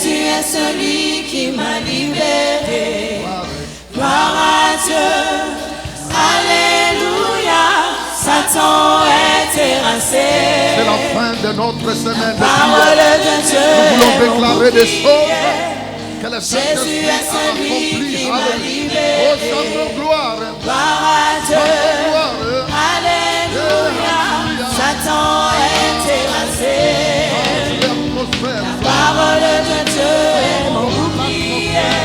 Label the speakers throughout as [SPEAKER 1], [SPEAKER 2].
[SPEAKER 1] Jésus est celui qui m'a libéré. Gloire à Dieu. Alléluia. Satan est terrassé.
[SPEAKER 2] C'est la fin de notre semaine.
[SPEAKER 1] Parole de Dieu.
[SPEAKER 2] Nous voulons déclarer des choses que le
[SPEAKER 1] Jésus
[SPEAKER 2] Saint-Esprit
[SPEAKER 1] est
[SPEAKER 2] a
[SPEAKER 1] celui
[SPEAKER 2] accompli.
[SPEAKER 1] qui m'a
[SPEAKER 2] Alléluia.
[SPEAKER 1] libéré.
[SPEAKER 2] Oh, chantons gloire.
[SPEAKER 1] Gloire à Dieu.
[SPEAKER 2] Gloire.
[SPEAKER 1] Alléluia. Satan est terrassé. La parole de Dieu est mon bouclier.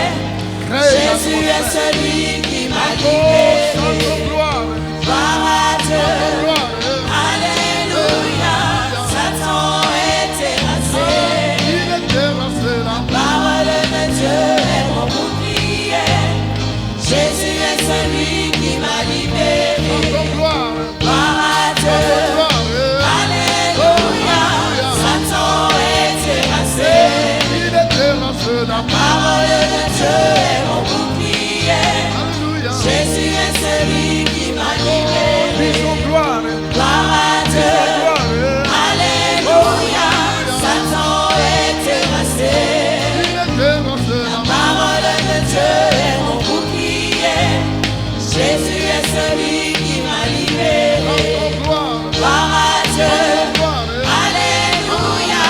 [SPEAKER 1] Jésus est celui qui m'a libéré. Gloire à Dieu. Alléluia. Satan est terrassé. La parole de Dieu est mon bouclier. Jésus est celui qui m'a libéré. Gloire à Dieu. Alléluia. Satan est terrassé. La parole de Dieu est mon bouclier. Jésus est celui qui m'a libéré. Gloire à Dieu. Alléluia. Satan est terrassé. La parole de Dieu est mon bouclier. Jésus est celui qui m'a libéré. Gloire à Dieu. Alléluia.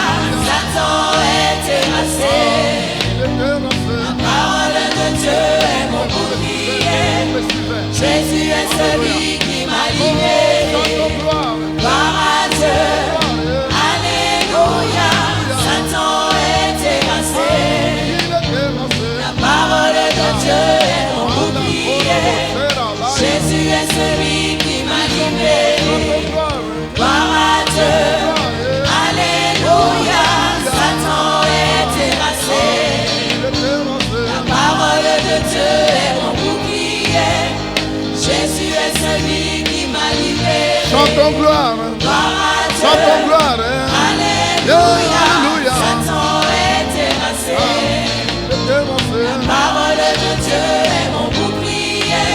[SPEAKER 1] Satan est terrassé. La parole de Dieu est mon bouclier. Jésus est celui qui m'a libéré. Gloire à Dieu. Alléluia. Satan est terrassé. La parole de Dieu est mon bouclier. Jésus est celui qui m'a libéré. Gloire à Dieu. Alléluia. Satan est terrassé. La parole de Dieu est mon bouclier. Jésus est celui qui m'a libéré.
[SPEAKER 2] Chantons gloire.
[SPEAKER 1] Gloire à Dieu.
[SPEAKER 2] Chantons gloire.
[SPEAKER 1] Alléluia. Satan est terrassé. La parole de Dieu est mon bouclier.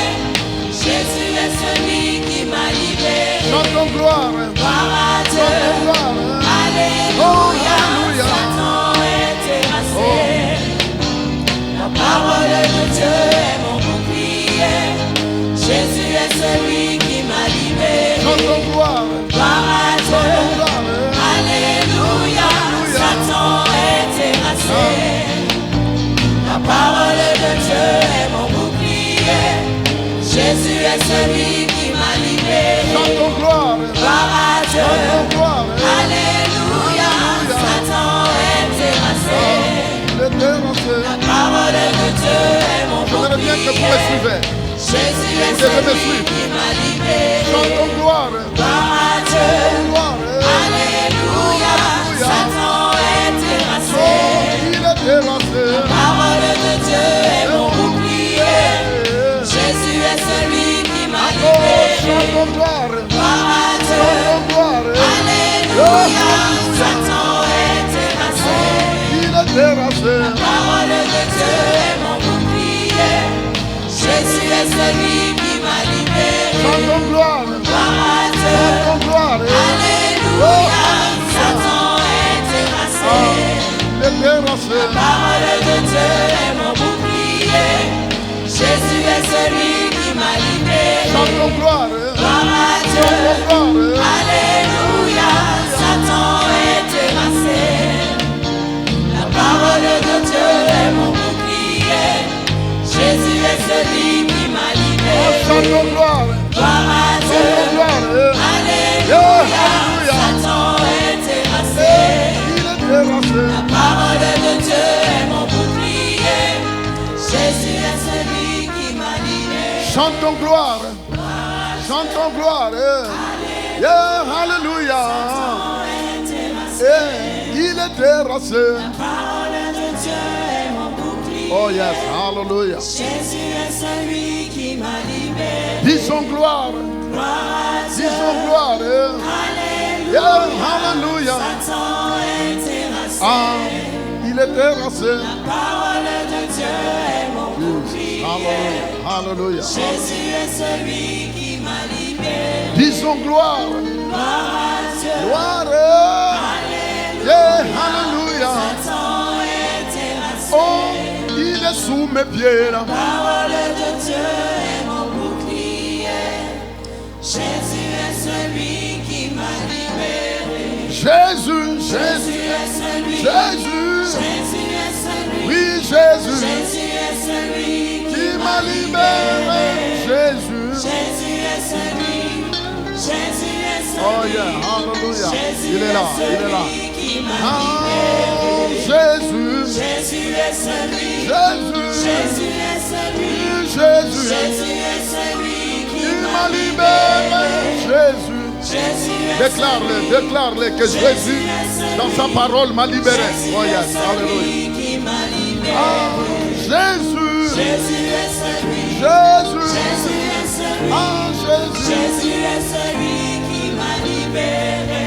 [SPEAKER 1] Jésus est celui qui m'a libéré.
[SPEAKER 2] Chantons gloire.
[SPEAKER 1] Gloire à Dieu. Alléluia. Satan est terrassé. La parole de Dieu est mon bouclier. Jésus est celui qui m'a libéré.
[SPEAKER 2] Chantons gloire.
[SPEAKER 1] Gloire à Dieu. Alléluia. Satan est terrassé. La parole de Dieu est mon bouclier. Jésus est celui qui m'a libéré.
[SPEAKER 2] Chantons gloire.
[SPEAKER 1] Gloire à Dieu.
[SPEAKER 2] Chantons gloire.
[SPEAKER 1] Alléluia. Satan est terrassé. La parole de Dieu est mon
[SPEAKER 2] J'aimerais bien que vous me
[SPEAKER 1] bouclier.
[SPEAKER 2] suivez.
[SPEAKER 1] Jésus est
[SPEAKER 2] Vous devez me
[SPEAKER 1] celui
[SPEAKER 2] suivre.
[SPEAKER 1] qui m'a libéré.
[SPEAKER 2] Chantons gloire.
[SPEAKER 1] Gloire à Dieu.
[SPEAKER 2] Gloire.
[SPEAKER 1] Alléluia. Satan est terrassé.
[SPEAKER 2] Il est terrassé.
[SPEAKER 1] La parole de Dieu est mon bouclier. Jésus est celui qui m'a libéré.
[SPEAKER 2] Chantons gloire.
[SPEAKER 1] Gloire à Dieu.
[SPEAKER 2] Chantons gloire.
[SPEAKER 1] Alléluia. Satan est terrassé.
[SPEAKER 2] Il est terrassé.
[SPEAKER 1] La parole de Dieu est mon bouclier. Jésus est celui qui m'a libéré.
[SPEAKER 2] Chantons gloire.
[SPEAKER 1] Gloire à Dieu.
[SPEAKER 2] Chantons gloire.
[SPEAKER 1] Alléluia. Satan est terrassé.
[SPEAKER 2] Il est terrassé.
[SPEAKER 1] La parole de Dieu est mon bouclier. Jésus est celui qui m'a libéré.
[SPEAKER 2] Chantons gloire.
[SPEAKER 1] Gloire à Dieu.
[SPEAKER 2] Chantons gloire.
[SPEAKER 1] Alléluia. Satan est terrassé. La parole de Dieu est mon bouclier. Jésus est celui qui m'a libéré.
[SPEAKER 2] Chantons gloire.
[SPEAKER 1] Gloire à Dieu.
[SPEAKER 2] Chantons gloire.
[SPEAKER 1] Alléluia. Satan est terrassé.
[SPEAKER 2] Il est terrassé.
[SPEAKER 1] La parole de Dieu est mon bouclier. Jésus est celui qui m'a libéré.
[SPEAKER 2] Chantons gloire. Chantons gloire. Yeah, alléluia. Il est terrassé.
[SPEAKER 1] La parole de Dieu est mon bouclier.
[SPEAKER 2] Oh yes, hallelujah.
[SPEAKER 1] Jésus est celui qui m'a libéré.
[SPEAKER 2] Disons gloire.
[SPEAKER 1] Gloire à Dieu.
[SPEAKER 2] Disons gloire.
[SPEAKER 1] Alléluia.
[SPEAKER 2] Yeah, hallelujah.
[SPEAKER 1] Satan est terrassé.
[SPEAKER 2] Ah, il est terrassé.
[SPEAKER 1] La parole de Dieu est mon bouclier.
[SPEAKER 2] Hallelujah.
[SPEAKER 1] Jésus est celui qui m'a libéré.
[SPEAKER 2] Disons gloire.
[SPEAKER 1] Gloire à Dieu.
[SPEAKER 2] Gloire.
[SPEAKER 1] Alléluia.
[SPEAKER 2] Yeah, hallelujah.
[SPEAKER 1] Satan est
[SPEAKER 2] est sous mes pieds.
[SPEAKER 1] La parole de Dieu est mon bouclier. Jésus est celui qui m'a libéré.
[SPEAKER 2] Jésus,
[SPEAKER 1] Jésus est celui.
[SPEAKER 2] Jésus,
[SPEAKER 1] Jésus est celui.
[SPEAKER 2] oui, Jésus,
[SPEAKER 1] Jésus est celui
[SPEAKER 2] qui m'a libéré. Jésus,
[SPEAKER 1] Jésus est celui. Jésus est celui.
[SPEAKER 2] oh yeah, hallelujah.
[SPEAKER 1] Jésus
[SPEAKER 2] Il est là,
[SPEAKER 1] est
[SPEAKER 2] il est là.
[SPEAKER 1] celui qui m'a
[SPEAKER 2] Ah,
[SPEAKER 1] libéré.
[SPEAKER 2] Jésus,
[SPEAKER 1] Jésus est celui.
[SPEAKER 2] Jésus,
[SPEAKER 1] Jésus est celui.
[SPEAKER 2] Jésus,
[SPEAKER 1] Jésus est celui qui
[SPEAKER 2] qui
[SPEAKER 1] m'a
[SPEAKER 2] m'a libéré. Jésus,
[SPEAKER 1] Jésus est
[SPEAKER 2] déclare-le, déclare-le que Jésus, dans sa parole, m'a libéré. Oh yes, hallelujah.
[SPEAKER 1] qui m'a libéré.
[SPEAKER 2] Ah, Jésus,
[SPEAKER 1] Jésus est celui.
[SPEAKER 2] Jésus,
[SPEAKER 1] Jésus est celui.
[SPEAKER 2] ah, Jésus,
[SPEAKER 1] Jésus est celui qui m'a libéré.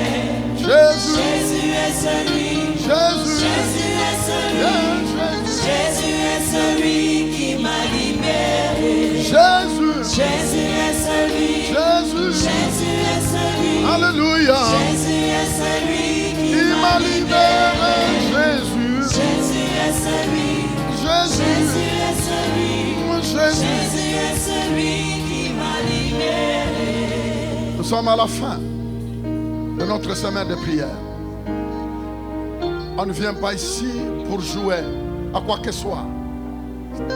[SPEAKER 2] Jésus,
[SPEAKER 1] Jésus est celui.
[SPEAKER 2] Jésus,
[SPEAKER 1] Jésus est celui.
[SPEAKER 2] Jésus,
[SPEAKER 1] Jésus est celui qui m'a libéré.
[SPEAKER 2] Jésus,
[SPEAKER 1] Jésus est celui.
[SPEAKER 2] Jésus,
[SPEAKER 1] Jésus est celui.
[SPEAKER 2] alléluia,
[SPEAKER 1] Jésus est celui qui
[SPEAKER 2] qui m'a libéré. Jésus,
[SPEAKER 1] Jésus est celui. Jésus
[SPEAKER 2] Jésus,
[SPEAKER 1] est celui.
[SPEAKER 2] Jésus.
[SPEAKER 1] Jésus est celui qui m'a libéré.
[SPEAKER 2] Nous sommes à la fin de notre semaine de prière. On ne vient pas ici pour jouer à quoi que ce soit.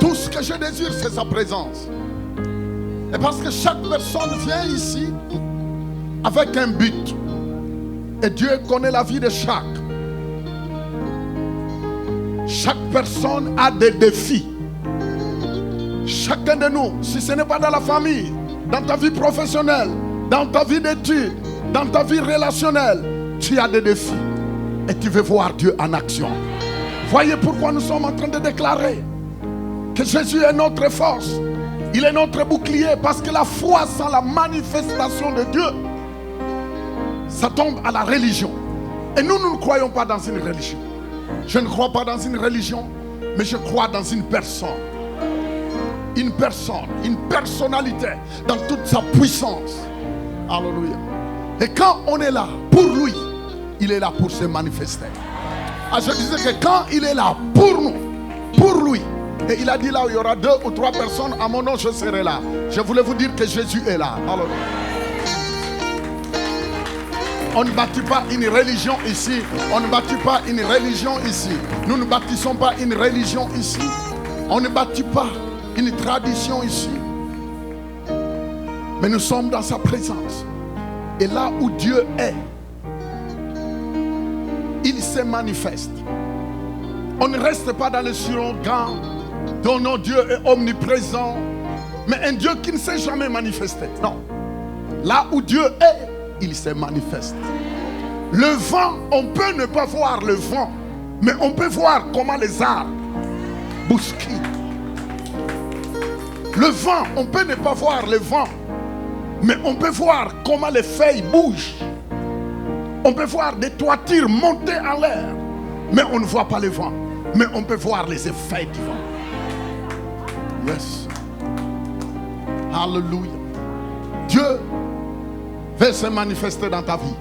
[SPEAKER 2] Tout ce que je désire, c'est sa présence. Et parce que chaque personne vient ici avec un but. Et Dieu connaît la vie de chaque. Chaque personne a des défis. Chacun de nous, si ce n'est pas dans la famille, dans ta vie professionnelle, dans ta vie d'études, dans ta vie relationnelle, tu as des défis. Et tu veux voir Dieu en action. Voyez pourquoi nous sommes en train de déclarer que Jésus est notre force. Il est notre bouclier, parce que la foi sans la manifestation de Dieu, ça tombe à la religion. Et nous ne croyons pas dans une religion. Je ne crois pas dans une religion, mais je crois dans une personne. Une personne, une personnalité dans toute sa puissance. Alléluia. Et quand on est là pour lui, il est là pour se manifester. Ah, je disais que quand il est là pour nous, pour lui, et il a dit là où il y aura 2 ou 3 personnes, à mon nom je serai là. Je voulais vous dire que Jésus est là. Alléluia. On ne bâtit pas une religion ici. On ne bâtit pas une religion ici. Nous ne bâtissons pas une religion ici. On ne bâtit pas une tradition ici. Mais nous sommes dans sa présence. Et là où Dieu est, il se manifeste. On ne reste pas dans le slogan dont notre Dieu est omniprésent, mais un Dieu qui ne s'est jamais manifesté. Non. Là où Dieu est, il se manifeste. Le vent, on peut ne pas voir le vent, mais on peut voir comment les arbres bousculent. Le vent, on peut ne pas voir le vent, mais on peut voir comment les feuilles bougent. On peut voir des toitures monter en l'air, mais on ne voit pas le vent. Mais on peut voir les effets du vent. Yes. Alléluia. Dieu veut se manifester dans ta vie.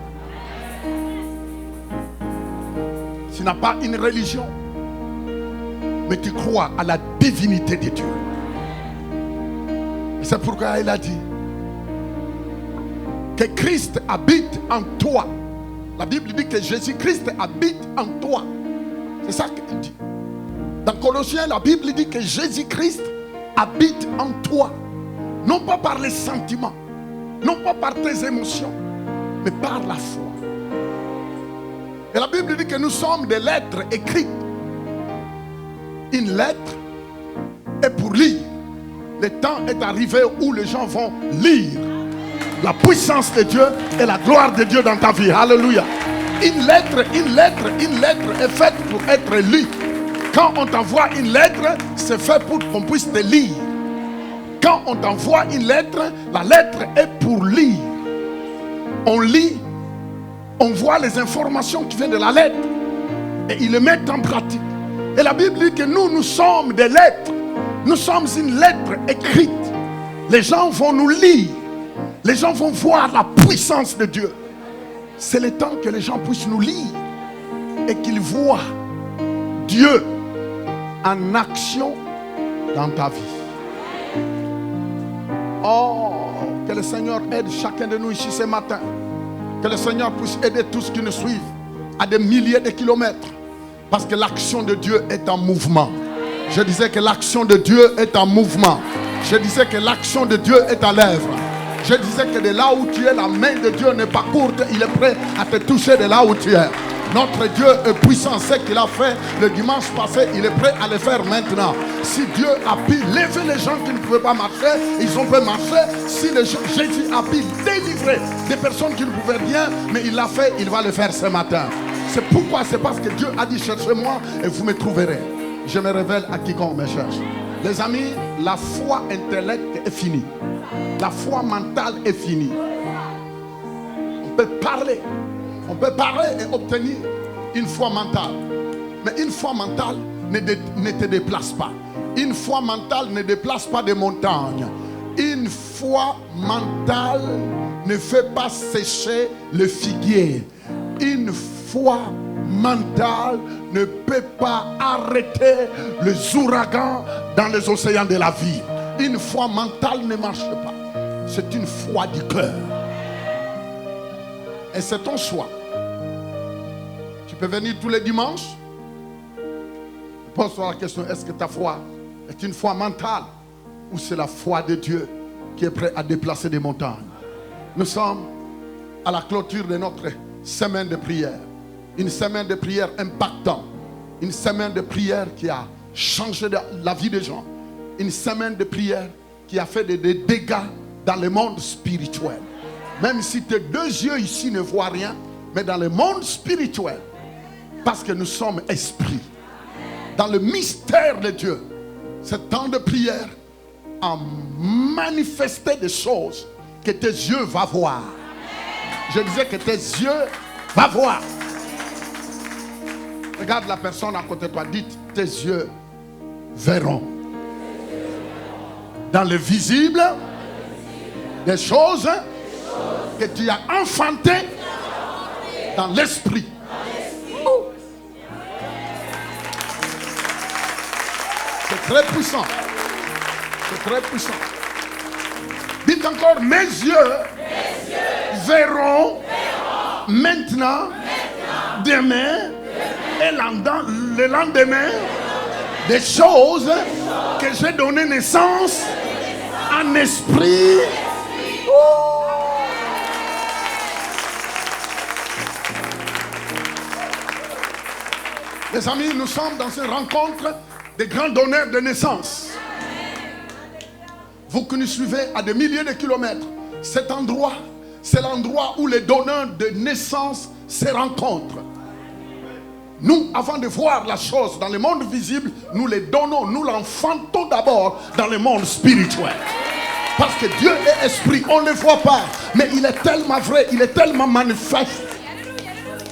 [SPEAKER 2] Tu n'as pas une religion, mais tu crois à la divinité de Dieu. Et c'est pourquoi il a dit que Christ habite en toi. La Bible dit que Jésus-Christ habite en toi. C'est ça qu'il dit. Dans Colossiens, la Bible dit que Jésus-Christ habite en toi. Non pas par les sentiments, non pas par tes émotions, mais par la foi. Et la Bible dit que nous sommes des lettres écrites. Une lettre est pour lire. Le temps est arrivé où les gens vont lire la puissance de Dieu et la gloire de Dieu dans ta vie. Alléluia. Une lettre est faite pour être lue. Quand on t'envoie une lettre, c'est fait pour qu'on puisse te lire. Quand on t'envoie une lettre, la lettre est pour lire. On lit, on voit les informations qui viennent de la lettre et ils les mettent en pratique. Et la Bible dit que nous sommes des lettres. Nous sommes une lettre écrite. Les gens vont nous lire. Les gens vont voir la puissance de Dieu. C'est le temps que les gens puissent nous lire et qu'ils voient Dieu en action dans ta vie. Oh, que le Seigneur aide chacun de nous ici ce matin. Que le Seigneur puisse aider tous qui nous suivent à des milliers de kilomètres. Parce que l'action de Dieu est en mouvement. Je disais que l'action de Dieu est en mouvement. Je disais que l'action de Dieu est à l'œuvre. Je disais que de là où tu es, la main de Dieu n'est pas courte. Il est prêt à te toucher de là où tu es. Notre Dieu est puissant. Ce qu'il a fait le dimanche passé, il est prêt à le faire maintenant. Si Dieu a pu lever les gens qui ne pouvaient pas marcher, ils ont pu marcher. Si Jésus a pu délivrer des personnes qui ne pouvaient rien, mais il l'a fait, il va le faire ce matin. C'est pourquoi, c'est parce que Dieu a dit cherchez-moi et vous me trouverez. Je me révèle à quiconque me cherche. Les amis, la foi intellectuelle est finie. La foi mentale est finie. On peut parler et obtenir une foi mentale. Mais une foi mentale ne te déplace pas. Une foi mentale ne déplace pas des montagnes. Une foi mentale ne fait pas sécher le figuier. Une foi mentale ne peut pas arrêter les ouragans dans les océans de la vie. Une foi mentale ne marche pas. C'est une foi du cœur. Et c'est ton choix. Tu peux venir tous les dimanches. Pose-toi la question, est-ce que ta foi est une foi mentale ou c'est la foi de Dieu qui est prêt à déplacer des montagnes? Nous sommes à la clôture de notre semaine de prière. Une semaine de prière impactante. Une semaine de prière qui a changé la vie des gens. Une semaine de prière qui a fait des dégâts dans le monde spirituel. Même si tes deux yeux ici ne voient rien, mais dans le monde spirituel, parce que nous sommes esprits. Dans le mystère de Dieu, ce temps de prière a manifesté des choses que tes yeux vont voir. Je disais que tes yeux vont voir. Regarde la personne à côté de toi, dites tes yeux verront. Dans le visible, des choses que tu as enfantées dans l'esprit. C'est très puissant. C'est très puissant. Dites encore, mes yeux verront maintenant, demain et le lendemain des choses que j'ai donné naissance en esprit. Les amis, nous sommes dans une rencontre des grands donneurs de naissance. Vous qui nous suivez à des milliers de kilomètres, cet endroit, c'est l'endroit où les donneurs de naissance se rencontrent. Nous, avant de voir la chose dans le monde visible, nous les donnons, nous l'enfantons d'abord dans le monde spirituel. Parce que Dieu est esprit, on ne le voit pas, mais il est tellement vrai, il est tellement manifeste.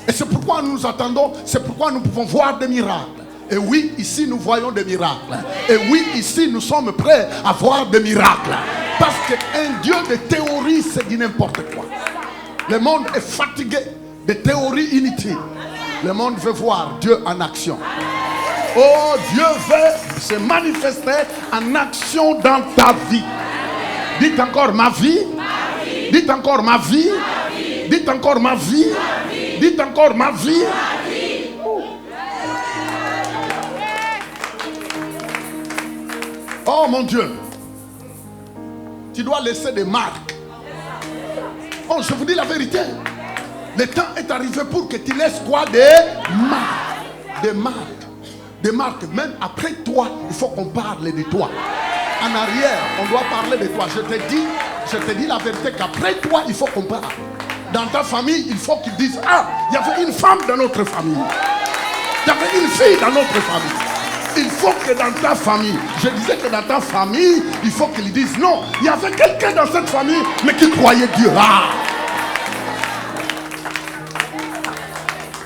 [SPEAKER 2] Et c'est pourquoi nous attendons, c'est pourquoi nous pouvons voir des miracles. Et oui, ici nous voyons des miracles. Et oui, ici nous sommes prêts à voir des miracles. Parce qu'un Dieu de théorie, c'est dit n'importe quoi. Le monde est fatigué de théories inutiles. Le monde veut voir Dieu en action. Oh, Dieu veut se manifester en action dans ta vie. Dites encore ma vie. Dites encore ma vie. Dites encore ma vie. Dites encore ma vie. Oh mon Dieu. Tu dois laisser des marques. Oh, je vous dis la vérité. Le temps est arrivé pour que tu laisses quoi? Des marques. Des marques. Des marques. Même après toi, il faut qu'on parle de toi. En arrière, on doit parler de toi. Je te dis la vérité qu'après toi, il faut qu'on parle. Dans ta famille, il faut qu'ils disent, ah, il y avait une femme dans notre famille. Il y avait une fille dans notre famille. Il faut que dans ta famille, je disais que dans ta famille, il faut qu'ils disent, non, il y avait quelqu'un dans cette famille, mais qui croyait Dieu. Ah.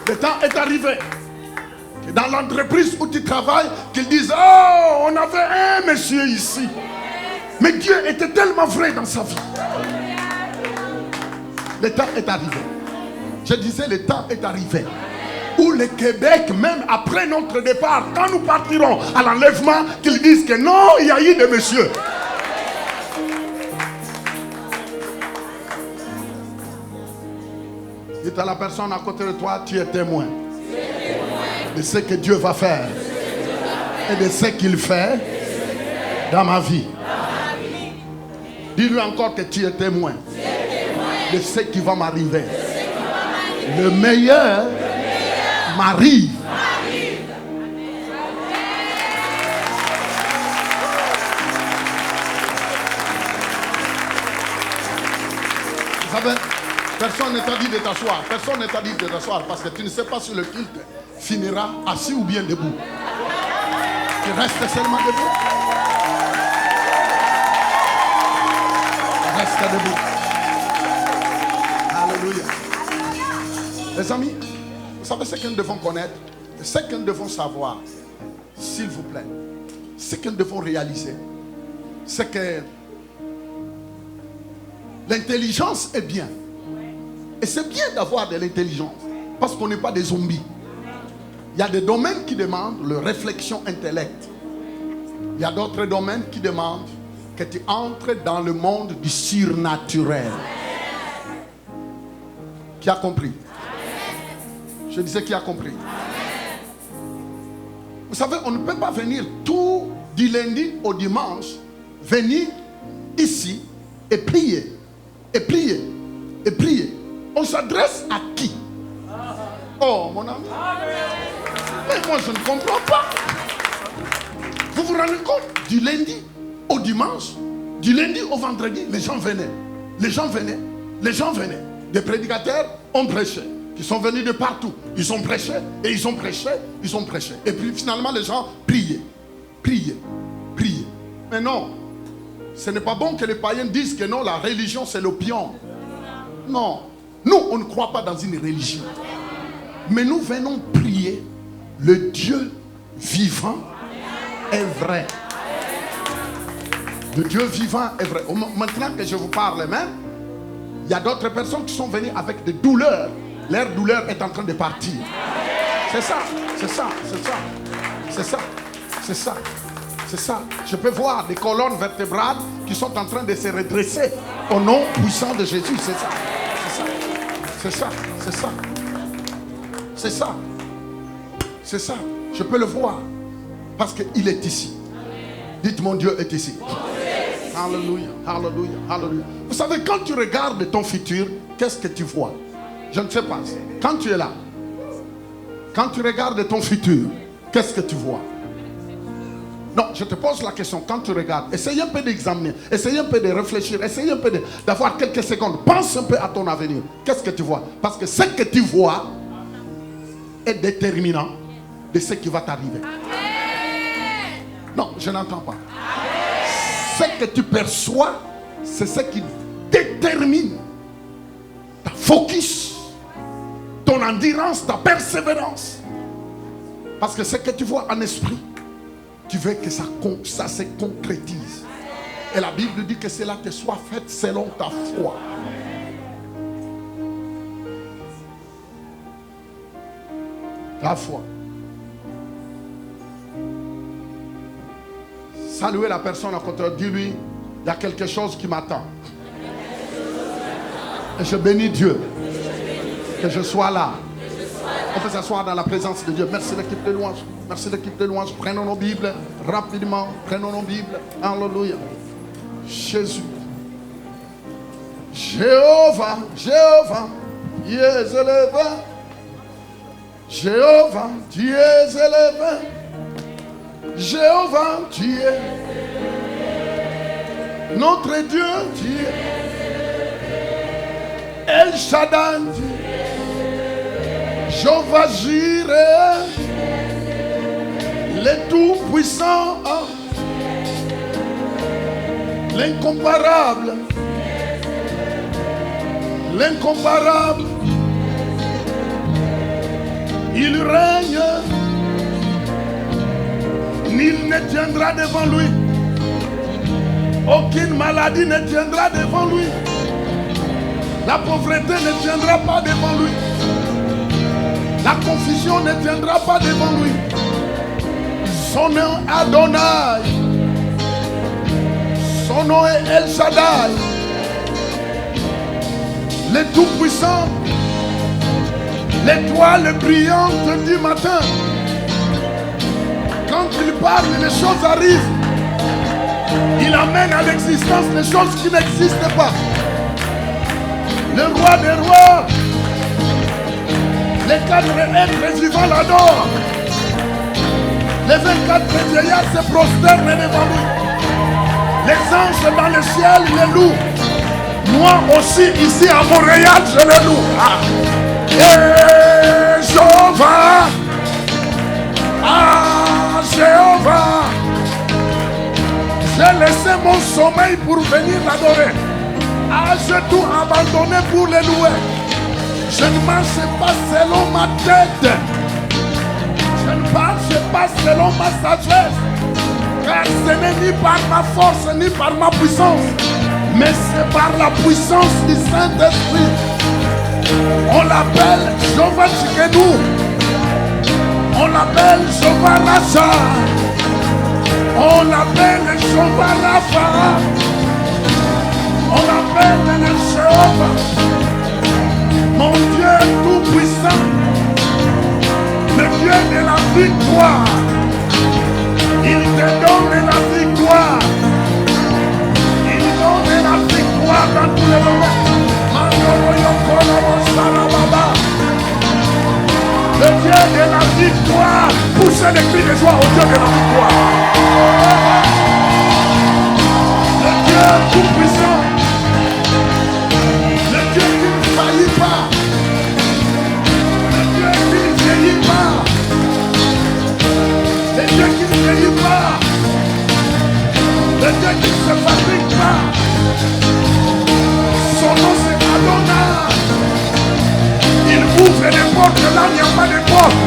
[SPEAKER 2] Le temps est arrivé. Que dans l'entreprise où tu travailles, qu'ils disent, oh, on avait un monsieur ici. Mais Dieu était tellement vrai dans sa vie. Le temps est arrivé. Je disais, le temps est arrivé Ou le Québec, même après notre départ, quand nous partirons à l'enlèvement, qu'ils disent que non, il y a eu des messieurs. Dites à la personne à côté de toi, tu es témoin de ce que Dieu va faire et de ce qu'il fait dans ma vie. Dis-lui encore que tu es témoin de ce qui va m'arriver. Le meilleur m'arrive. Vous savez, personne ne t'a dit de t'asseoir. Personne ne t'a dit de t'asseoir parce que tu ne sais pas si le culte finira assis ou bien debout. Tu restes seulement debout. Reste debout. Alléluia. Les amis, vous savez ce que nous devons connaître, ce que nous devons savoir, s'il vous plaît, ce que nous devons réaliser, c'est que l'intelligence est bien. Et c'est bien d'avoir de l'intelligence, parce qu'on n'est pas des zombies. Il y a des domaines qui demandent la réflexion intellect. Il y a d'autres domaines qui demandent que tu entres dans le monde du surnaturel. Qui a compris? Je disais qui a compris. Vous savez, on ne peut pas venir tout du lundi au dimanche, venir ici et prier, et prier, et prier. On s'adresse à qui? Oh mon ami. Mais moi je ne comprends pas. Vous vous rendez compte? Du lundi au dimanche, du lundi au vendredi, les gens venaient. Les gens venaient. Les gens venaient. Des prédicateurs ont prêché. Ils sont venus de partout. Ils ont prêché et ils ont prêché. Ils ont prêché. Et puis finalement les gens priaient. Priaient. Priaient. Mais non. Ce n'est pas bon que les païens disent que non, la religion c'est l'opium. Non. Nous, on ne croit pas dans une religion. Mais nous venons prier le Dieu vivant est vrai. Le Dieu vivant est vrai. Maintenant que je vous parle même, il y a d'autres personnes qui sont venues avec des douleurs. Leur douleur est en train de partir. C'est ça, c'est ça, c'est ça, c'est ça, c'est ça, c'est ça. Je peux voir des colonnes vertébrales qui sont en train de se redresser au nom puissant de Jésus. C'est ça, c'est ça, c'est ça, c'est ça, c'est ça, c'est ça. Je peux le voir parce qu'il est ici. Dites mon Dieu est ici. Alléluia, alléluia, alléluia. Vous savez, quand tu regardes ton futur, qu'est-ce que tu vois? Je ne sais pas. Quand tu es là, quand tu regardes ton futur, qu'est-ce que tu vois? Non, je te pose la question. Quand tu regardes, essaye un peu d'examiner, essaye un peu de réfléchir, essaye un peu d'avoir quelques secondes. Pense un peu à ton avenir. Qu'est-ce que tu vois? Parce que ce que tu vois est déterminant de ce qui va t'arriver. Non, je n'entends pas. Ce que tu perçois, c'est ce qui détermine ta focus, ton endurance, ta persévérance. Parce que ce que tu vois en esprit, tu veux que ça se concrétise. Et la Bible dit que cela te soit fait selon ta foi. Ta foi. Saluez la personne à côté, dis-lui, il y a quelque chose qui m'attend. Et je bénis Dieu que je sois là. On peut s'asseoir dans la présence de Dieu. Merci l'équipe de louange. Merci l'équipe de louange. Prenons nos Bibles rapidement. Prenons nos Bibles. Alléluia. Jésus. Jéhovah, Jéhovah, tu es élevé. Jéhovah, tu es élevé. Jéhovah, tu es notre Dieu, tu es El Shaddai, Jéhovah Jireh, le Tout-Puissant, l'incomparable, l'incomparable, il règne. Nul ne tiendra devant lui. Aucune maladie ne tiendra devant lui. La pauvreté ne tiendra pas devant lui. La confusion ne viendra pas devant lui. Son nom est Adonai. Son nom est El Shaddai. Le Tout-Puissant. L'étoile brillante du matin. Quand il parle, les choses arrivent. Il amène à l'existence les choses qui n'existent pas. Le roi des rois. Les 4 êtres vivants l'adorent. Les 24 vieillards se prosternent devant lui. Les anges dans le ciel les louent. Moi aussi ici à Montréal je les loue. Et Jéhovah. Ah Jéhovah. J'ai laissé mon sommeil pour venir l'adorer. Ah, j'ai tout abandonné pour le louer. Je ne marche pas selon ma tête. Je ne marche pas selon ma sagesse. Car ce n'est ni par ma force ni par ma puissance, mais c'est par la puissance du Saint-Esprit. On l'appelle Jéhovah Tsidkenu. On l'appelle Jéhovah Racha. On l'appelle Jéhovah Rapha. On l'appelle le Jéhovah. Mon Dieu tout-puissant. Le Dieu de la victoire. Il te donne la victoire. Il donne la victoire dans tous les moments. Le Dieu de la victoire. Poussez les cris de joie au Dieu de la victoire. Le Dieu tout-puissant. Le Dieu qui ne faillit pas. Le Dieu qui ne vieillit pas. Le Dieu qui ne vieillit pas. Le Dieu qui ne se fabrique pas. Son nom c'est Adonai. Il ouvre les portes là où il n'y a pas de porte.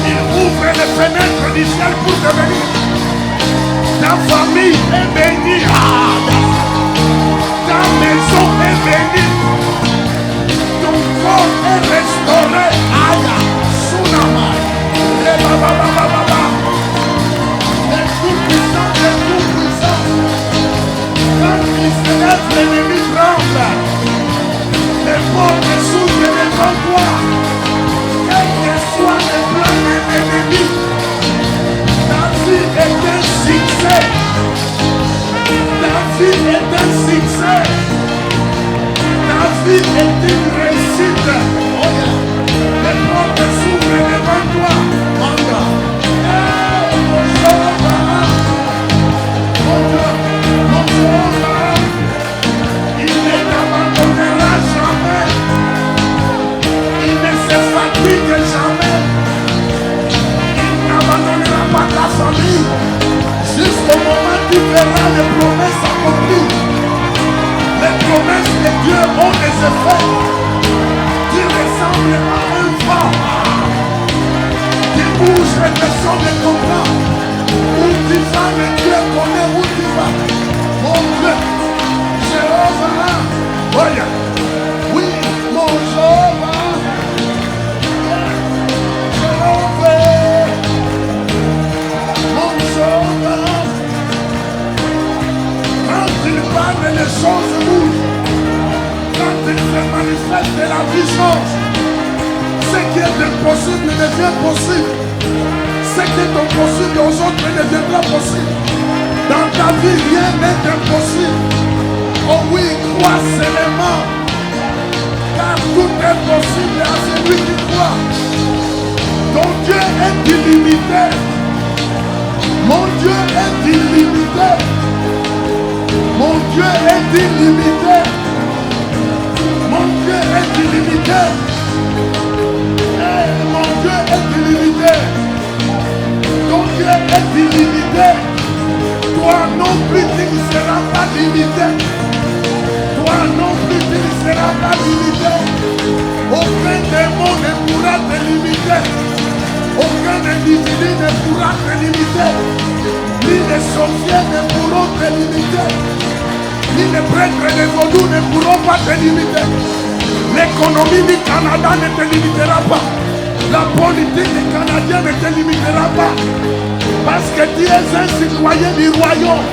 [SPEAKER 2] Il ouvre les fenêtres du ciel pour te venir. Ta famille est bénie. Ta maison est bénie. Ton corps est restauré. Aya, Sunama. Le tout-puissant, le tout-puissant. Quand il se lève, l'ennemi tremble. Les portes s'ouvrent devant toi. Quel que soit le plan de l'ennemi, ta vie est un succès. Ta vie est un succès. Ta vie est une réussite. Les portes s'ouvrent devant toi. Mon Jéhovah, mon Dieu, mon Jéhovah, il ne t'abandonnera jamais. Il ne se fatigue jamais. Il n'abandonnera pas ta famille. Jusqu'au moment où tu verras les promesses accomplies. Les promesses de Dieu ont des effets. Tu ressembles à un vent. Tu bouges et personne ne comprend. Où tu vas, mais Dieu connaît où tu vas. Mon Dieu, Jéhovah. Oui, mon Jéhovah. Jéhovah. Mon Jéhovah. Quand il parle, les choses bougent. Quand il se manifeste, la vie change. Ce qui est impossible devient possible. Ce qui est impossible aux autres deviendra possible. Dans ta vie, rien n'est impossible. Oh oui, crois seulement. Car tout est possible à celui qui croit. Ton Dieu est illimité. Mon Dieu est illimité. Mon Dieu est illimité. Mon Dieu est illimité. Mon Dieu est illimité. Ton Dieu est illimité. Toi non plus tu ne seras pas limité. Toi non plus tu ne seras pas limité. Aucun démon ne pourra te limiter. Aucun individu ne pourra te limiter. Ni les sorciers ne pourront te limiter. Ni les prêtres de vaudou ne pourront pas te limiter. L'économie du Canada ne te limitera pas. La politique canadienne ne te limitera pas. Parce que tu es un citoyen du royaume.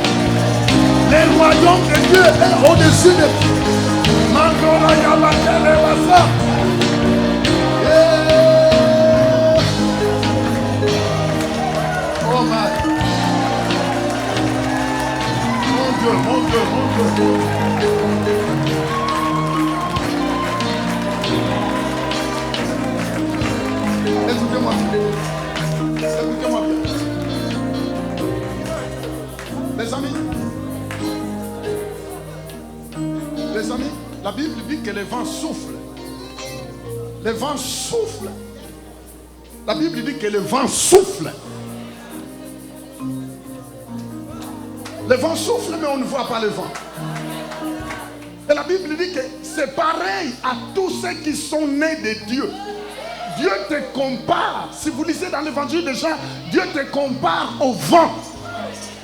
[SPEAKER 2] Le royaume de Dieu est au-dessus de tout. Mangora Yabatele Basa. Oh my. Mon Dieu, mon Dieu, mon Dieu. Écoutez-moi. Écoutez-moi. Les amis, la Bible dit que les vents soufflent. Les vents soufflent. La Bible dit que les vents soufflent. Les vents soufflent, mais on ne voit pas le vent. Et la Bible dit que c'est pareil à tous ceux qui sont nés de Dieu. Dieu te compare. Si vous lisez dans l'évangile de Jean, Dieu te compare au vent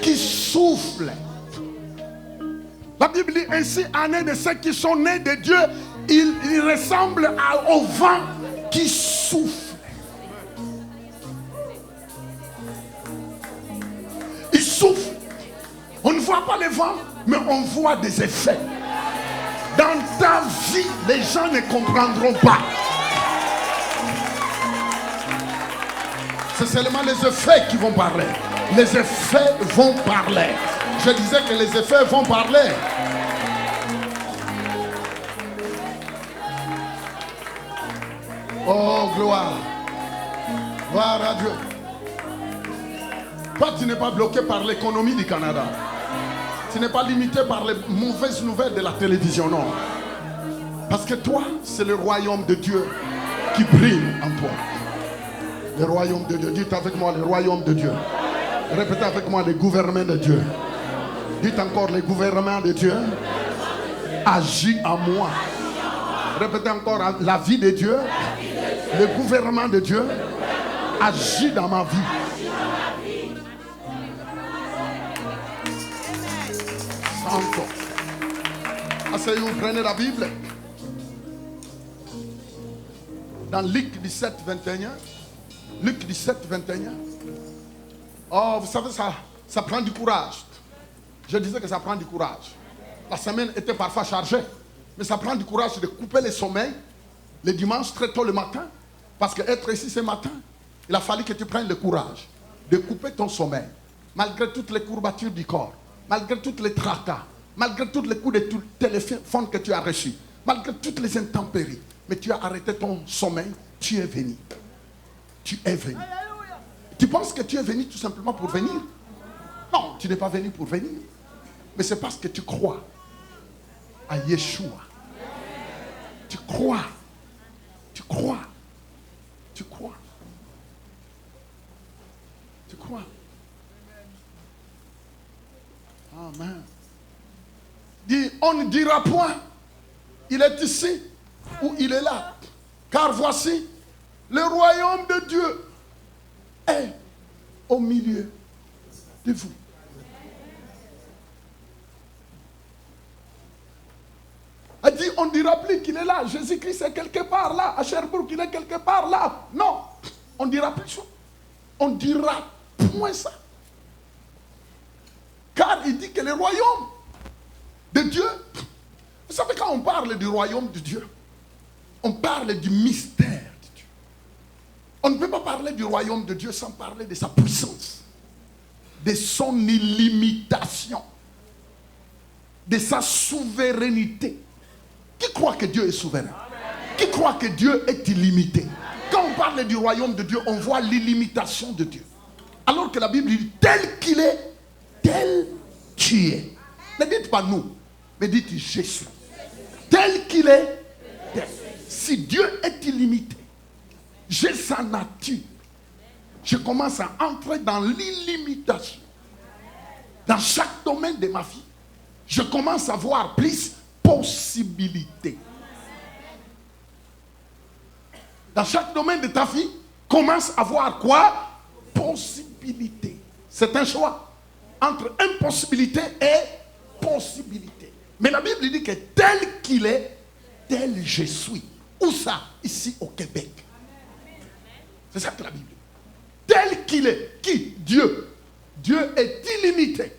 [SPEAKER 2] qui souffle. La Bible dit ainsi, en est de ceux qui sont nés de Dieu, ils ressemblent au vent qui souffle. Il souffle. On ne voit pas le vent, mais on voit des effets. Dans ta vie, les gens ne comprendront pas. C'est seulement les effets qui vont parler. Les effets vont parler. Je disais que les effets vont parler. Oh, gloire. Gloire à Dieu. Toi, tu n'es pas bloqué par l'économie du Canada. Tu n'es pas limité par les mauvaises nouvelles de la télévision, non. Parce que toi, c'est le royaume de Dieu qui brille en toi. Le royaume de Dieu. Dites avec moi, le royaume de Dieu. Répétez avec moi, le gouvernement de Dieu. Dites encore, le gouvernement de Dieu agit en moi. Répétez encore, la vie de Dieu, le gouvernement de Dieu agit dans ma vie. Santo. Asseyez-vous, prenez la Bible. Dans Luc 17, 21. Luc 17, 21. Oh, vous savez, ça prend du courage. Je disais que ça prend du courage. La semaine était parfois chargée. Mais ça prend du courage de couper le sommeil le dimanche très tôt le matin. Parce qu'être ici ce matin, il a fallu que tu prennes le courage de couper ton sommeil. Malgré toutes les courbatures du corps, malgré tous les tracas, malgré tous les coups de téléphone que tu as reçus, malgré toutes les intempéries. Mais tu as arrêté ton sommeil, tu es venu. Tu es venu. Tu penses que tu es venu tout simplement pour venir? Non, tu n'es pas venu pour venir. Mais c'est parce que tu crois à Yeshua. Tu crois. Tu crois. Tu crois. Tu crois. Amen. Dis, on ne dira point, il est ici ou il est là. Car voici, le royaume de Dieu est au milieu de vous. Elle dit, on ne dira plus qu'il est là. Jésus-Christ est quelque part là. À Sherbrooke, il est quelque part là. Non, on ne dira plus ça. On ne dira point ça. Car il dit que le royaume de Dieu, vous savez, quand on parle du royaume de Dieu, on parle du mystère de Dieu. On ne peut pas parler du royaume de Dieu sans parler de sa puissance, de son illimitation, de sa souveraineté. Qui croit que Dieu est souverain? Qui croit que Dieu est illimité? Quand on parle du royaume de Dieu, on voit l'illimitation de Dieu. Alors que la Bible dit, tel qu'il est, tel tu es. Ne dites pas nous, mais dites Jésus. Tel qu'il est, tel. Si Dieu est illimité, j'ai sa nature. Je commence à entrer dans l'illimitation. Dans chaque domaine de ma vie, je commence à voir plus possibilités. Dans chaque domaine de ta vie, commence à voir quoi? Possibilité. C'est un choix entre impossibilité et possibilité. Mais la Bible dit que tel qu'il est, tel je suis. Où ça? Ici au Québec. C'est ça que la Bible dit. Tel qu'il est. Qui? Dieu. Dieu est illimité.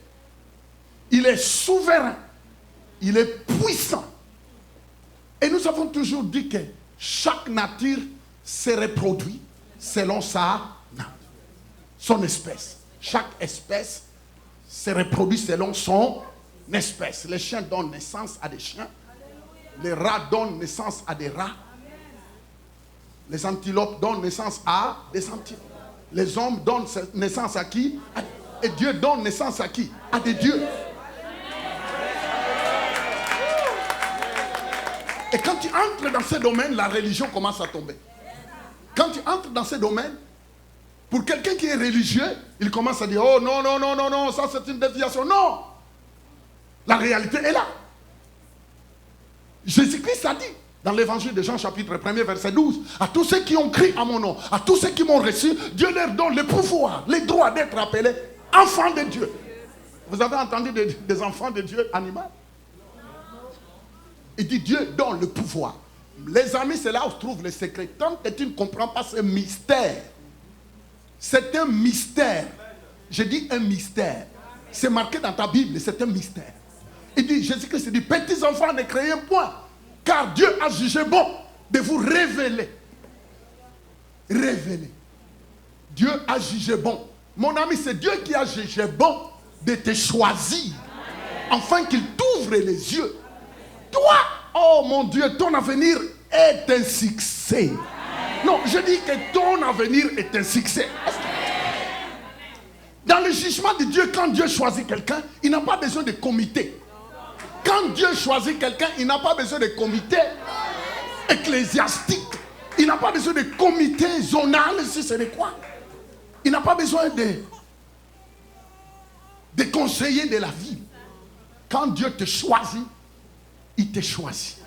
[SPEAKER 2] Il est souverain. Il est puissant. Et nous avons toujours dit que chaque nature se reproduit selon son espèce. Chaque espèce se reproduit selon son espèce. Les chiens donnent naissance à des chiens. Les rats donnent naissance à des rats. Les antilopes donnent naissance à des antilopes. Les hommes donnent naissance à qui? Et Dieu donne naissance à qui? À des dieux. Et quand tu entres dans ce domaine, la religion commence à tomber. Quand tu entres dans ce domaine, pour quelqu'un qui est religieux, il commence à dire, oh non, non, non, non, non, ça c'est une déviation. Non! La réalité est là. Jésus-Christ a dit, dans l'évangile de Jean chapitre 1er verset 12, à tous ceux qui ont crié à mon nom, à tous ceux qui m'ont reçu, Dieu leur donne le pouvoir, les droits d'être appelés enfants de Dieu. Vous avez entendu des enfants de Dieu animaux? Il dit Dieu donne le pouvoir. Les amis, c'est là où se trouve le secret. Tant que tu ne comprends pas ce mystère, c'est un mystère. Je dis un mystère. C'est marqué dans ta Bible, c'est un mystère. Il dit, Jésus-Christ dit, petits enfants, ne craignez point, car Dieu a jugé bon de vous révéler. Révéler. Dieu a jugé bon. Mon ami, c'est Dieu qui a jugé bon de te choisir, afin qu'il t'ouvre les yeux. Toi, oh mon Dieu, ton avenir est un succès. Non, je dis que ton avenir est un succès. Dans le jugement de Dieu, quand Dieu choisit quelqu'un, il n'a pas besoin de comité. Quand Dieu choisit quelqu'un, il n'a pas besoin de comité ecclésiastique. Il n'a pas besoin de comité zonal, si c'est quoi. Il n'a pas besoin de conseillers de la vie. Quand Dieu te choisit, il te choisit.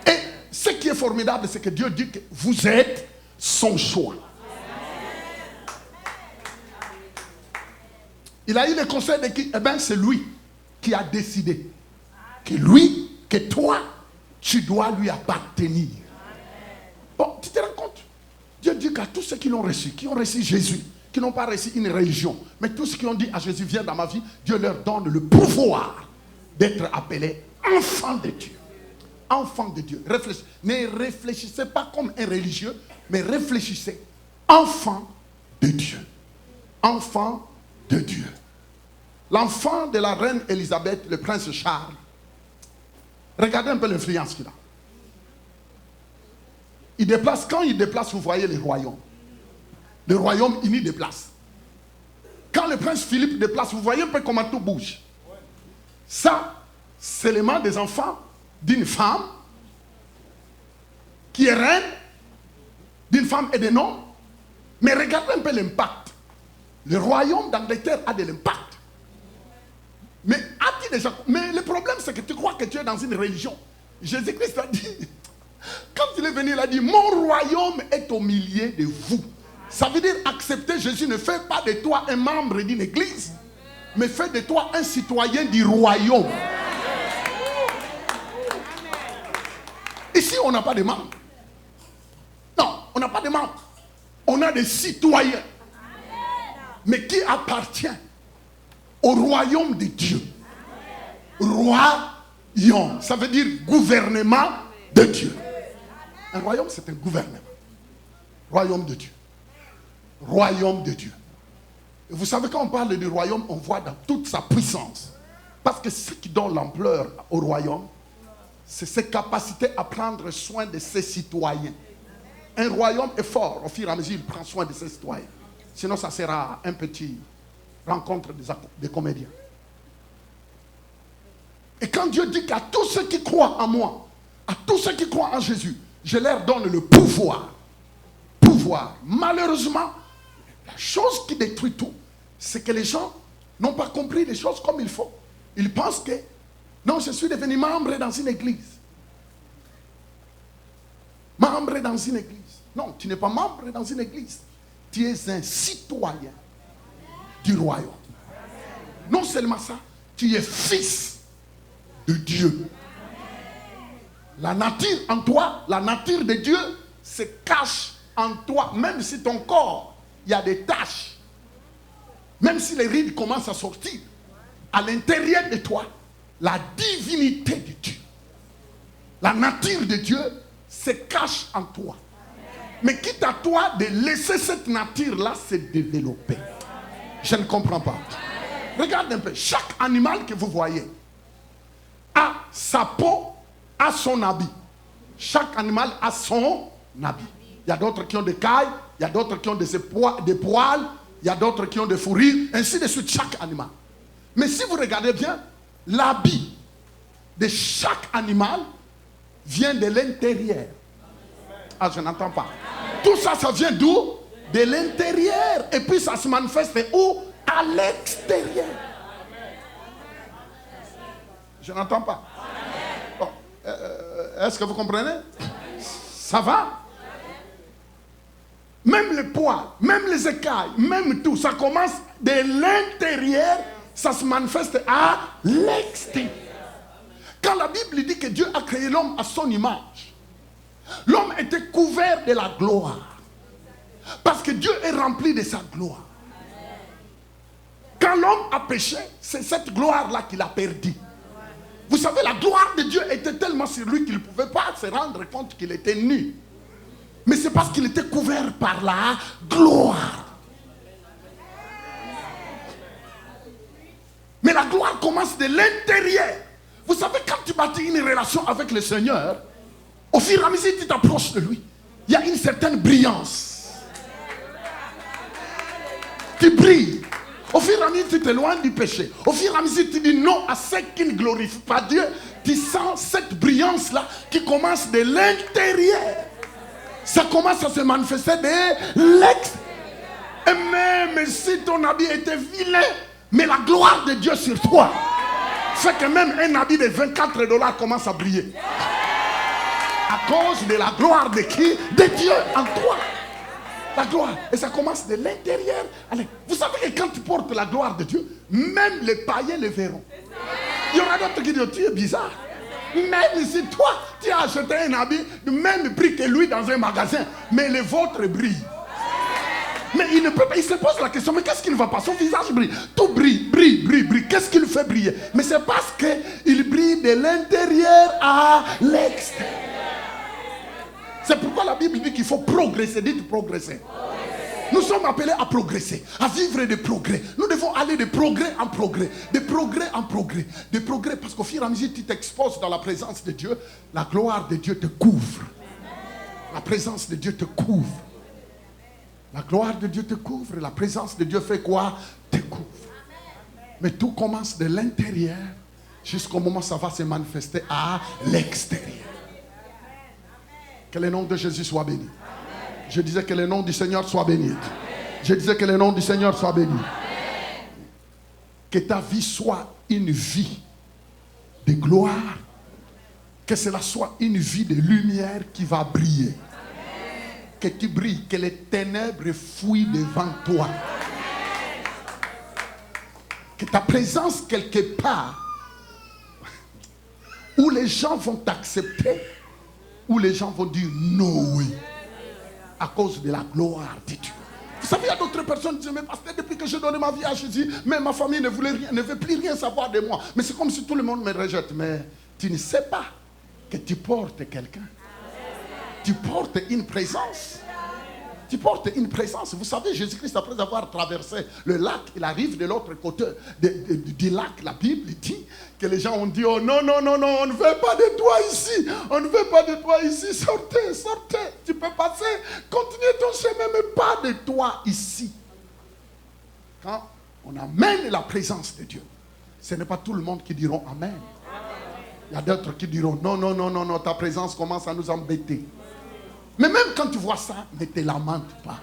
[SPEAKER 2] Et ce qui est formidable, c'est que Dieu dit que vous êtes son choix. Il a eu le conseil de qui? Eh bien, c'est lui qui a décidé que lui, que toi, tu dois lui appartenir. Bon, tu te rends compte? Dieu dit qu'à tous ceux qui l'ont reçu, qui ont reçu Jésus, qui n'ont pas reçu une religion, mais tous ceux qui ont dit à Jésus, viens dans ma vie, Dieu leur donne le pouvoir d'être appelés enfants de Dieu. Enfants de Dieu. Ne réfléchissez pas comme un religieux, mais réfléchissez. Enfants de Dieu. Enfants de Dieu. L'enfant de la reine Élisabeth, le prince Charles, regardez un peu l'influence qu'il a. Il déplace, quand il déplace, vous voyez les royaumes. Le royaume uni déplace. Quand le prince Philippe déplace, vous voyez un peu comment tout bouge. Ça, c'est les mains des enfants d'une femme qui est reine, d'une femme et d'un homme. Mais regardez un peu l'impact. Le royaume d'Angleterre a de l'impact. Mais le problème, c'est que tu crois que tu es dans une religion. Jésus-Christ a dit, quand il est venu, il a dit, mon royaume est au milieu de vous. Ça veut dire accepter Jésus ne fait pas de toi un membre d'une église, mais fait de toi un citoyen du royaume. Ici, on n'a pas de membres. Non, on n'a pas de membres. On a des citoyens. Mais qui appartient au royaume de Dieu. Royaume, ça veut dire gouvernement de Dieu. Un royaume, c'est un gouvernement. Royaume de Dieu. Royaume de Dieu. Et vous savez, quand on parle du royaume, on voit dans toute sa puissance. Parce que ce qui donne l'ampleur au royaume, c'est ses capacités à prendre soin de ses citoyens. Un royaume est fort, au fur et à mesure, il prend soin de ses citoyens. Sinon, ça sera un petit rencontre des comédiens. Et quand Dieu dit qu'à tous ceux qui croient en moi, à tous ceux qui croient en Jésus, je leur donne le pouvoir. Pouvoir. Malheureusement, la chose qui détruit tout, c'est que les gens n'ont pas compris les choses comme il faut. Ils pensent que, non, je suis devenu membre dans une église. Membre dans une église. Non, tu n'es pas membre dans une église. Tu es un citoyen du royaume. Non seulement ça, tu es fils de Dieu. La nature en toi, la nature de Dieu se cache en toi, même si ton corps, il y a des taches, même si les rides commencent à sortir, à l'intérieur de toi, la divinité de Dieu, la nature de Dieu se cache en toi. Mais quitte à toi de laisser cette nature-là se développer. Je ne comprends pas. Regarde un peu, chaque animal que vous voyez a sa peau, a son habit. Chaque animal a son habit. Il y a d'autres qui ont des cailles, il y a d'autres qui ont des poils, il y a d'autres qui ont des fourrures, ainsi de suite, chaque animal. Mais si vous regardez bien, l'habit de chaque animal vient de l'intérieur. Ah, je n'entends pas. Tout ça, ça vient d'où? De l'intérieur. Et puis ça se manifeste où? À l'extérieur. Je n'entends pas. Bon, est-ce que vous comprenez? Ça va? Même les poils, même les écailles, même tout, ça commence de l'intérieur, ça se manifeste à l'extérieur. Quand la Bible dit que Dieu a créé l'homme à son image, l'homme était couvert de la gloire. Parce que Dieu est rempli de sa gloire. Quand l'homme a péché, c'est cette gloire-là qu'il a perdue. Vous savez, la gloire de Dieu était tellement sur lui qu'il ne pouvait pas se rendre compte qu'il était nu. Mais c'est parce qu'il était couvert par la gloire. Mais la gloire commence de l'intérieur. Vous savez, quand tu bâtis une relation avec le Seigneur, au fur et à mesure que tu t'approches de lui, il y a une certaine brillance. Tu brilles. Au fur et à mesure que tu t'éloignes du péché, au fur et à mesure que tu dis non à ce qui ne glorifie pas Dieu, tu sens cette brillance-là qui commence de l'intérieur. Ça commence à se manifester de l'extérieur. Et même si ton habit était vilain, mais la gloire de Dieu sur toi fait que même un habit de $24 commence à briller. À cause de la gloire de qui? De Dieu en toi. La gloire. Et ça commence de l'intérieur. Allez, vous savez que quand tu portes la gloire de Dieu, même les païens le verront. Il y aura d'autres qui disent, tu es bizarre. Même si toi, tu as acheté un habit du même prix que lui dans un magasin, mais le vôtre brille. Mais il ne peut pas, il se pose la question, mais qu'est-ce qui ne va pas? Son visage brille. Tout brille, brille, brille, brille. Qu'est-ce qui le fait briller? Mais c'est parce qu'il brille de l'intérieur à l'extérieur. C'est pourquoi la Bible dit qu'il faut progresser. Dites progresser. Nous sommes appelés à progresser, à vivre des progrès. Nous devons aller de progrès en progrès, de progrès en progrès, de progrès, parce qu'au fur et à mesure que tu t'exposes dans la présence de Dieu, la gloire de Dieu te couvre. La présence de Dieu te couvre. La gloire de Dieu te couvre. La présence de Dieu fait quoi? Te couvre. Mais tout commence de l'intérieur jusqu'au moment où ça va se manifester à l'extérieur. Que le nom de Jésus soit béni. Je disais que le nom du Seigneur soit béni. Je disais que le nom du Seigneur soit béni. Que ta vie soit une vie de gloire. Que cela soit une vie de lumière qui va briller. Que tu brilles, que les ténèbres fuient devant toi. Que ta présence quelque part où les gens vont t'accepter, où les gens vont dire non, oui, à cause de la gloire de Dieu. Vous savez, il y a d'autres personnes qui disent, mais pasteur, depuis que j'ai donné ma vie à Jésus, mais ma famille ne veut plus rien savoir de moi. Mais c'est comme si tout le monde me rejette. Mais tu ne sais pas que tu portes quelqu'un. Tu portes une présence. Tu portes une présence. Vous savez, Jésus-Christ, après avoir traversé le lac, il arrive de l'autre côté du lac. La Bible dit que les gens ont dit, oh non, non, non, non, on ne veut pas de toi ici. On ne veut pas de toi ici. Sortez, sortez. Tu peux passer. Continuez ton chemin, mais pas de toi ici. Quand on amène la présence de Dieu, ce n'est pas tout le monde qui diront Amen. Il y a d'autres qui diront, non, non, non, non, non, ta présence commence à nous embêter. Mais même quand tu vois ça, ne te lamente pas.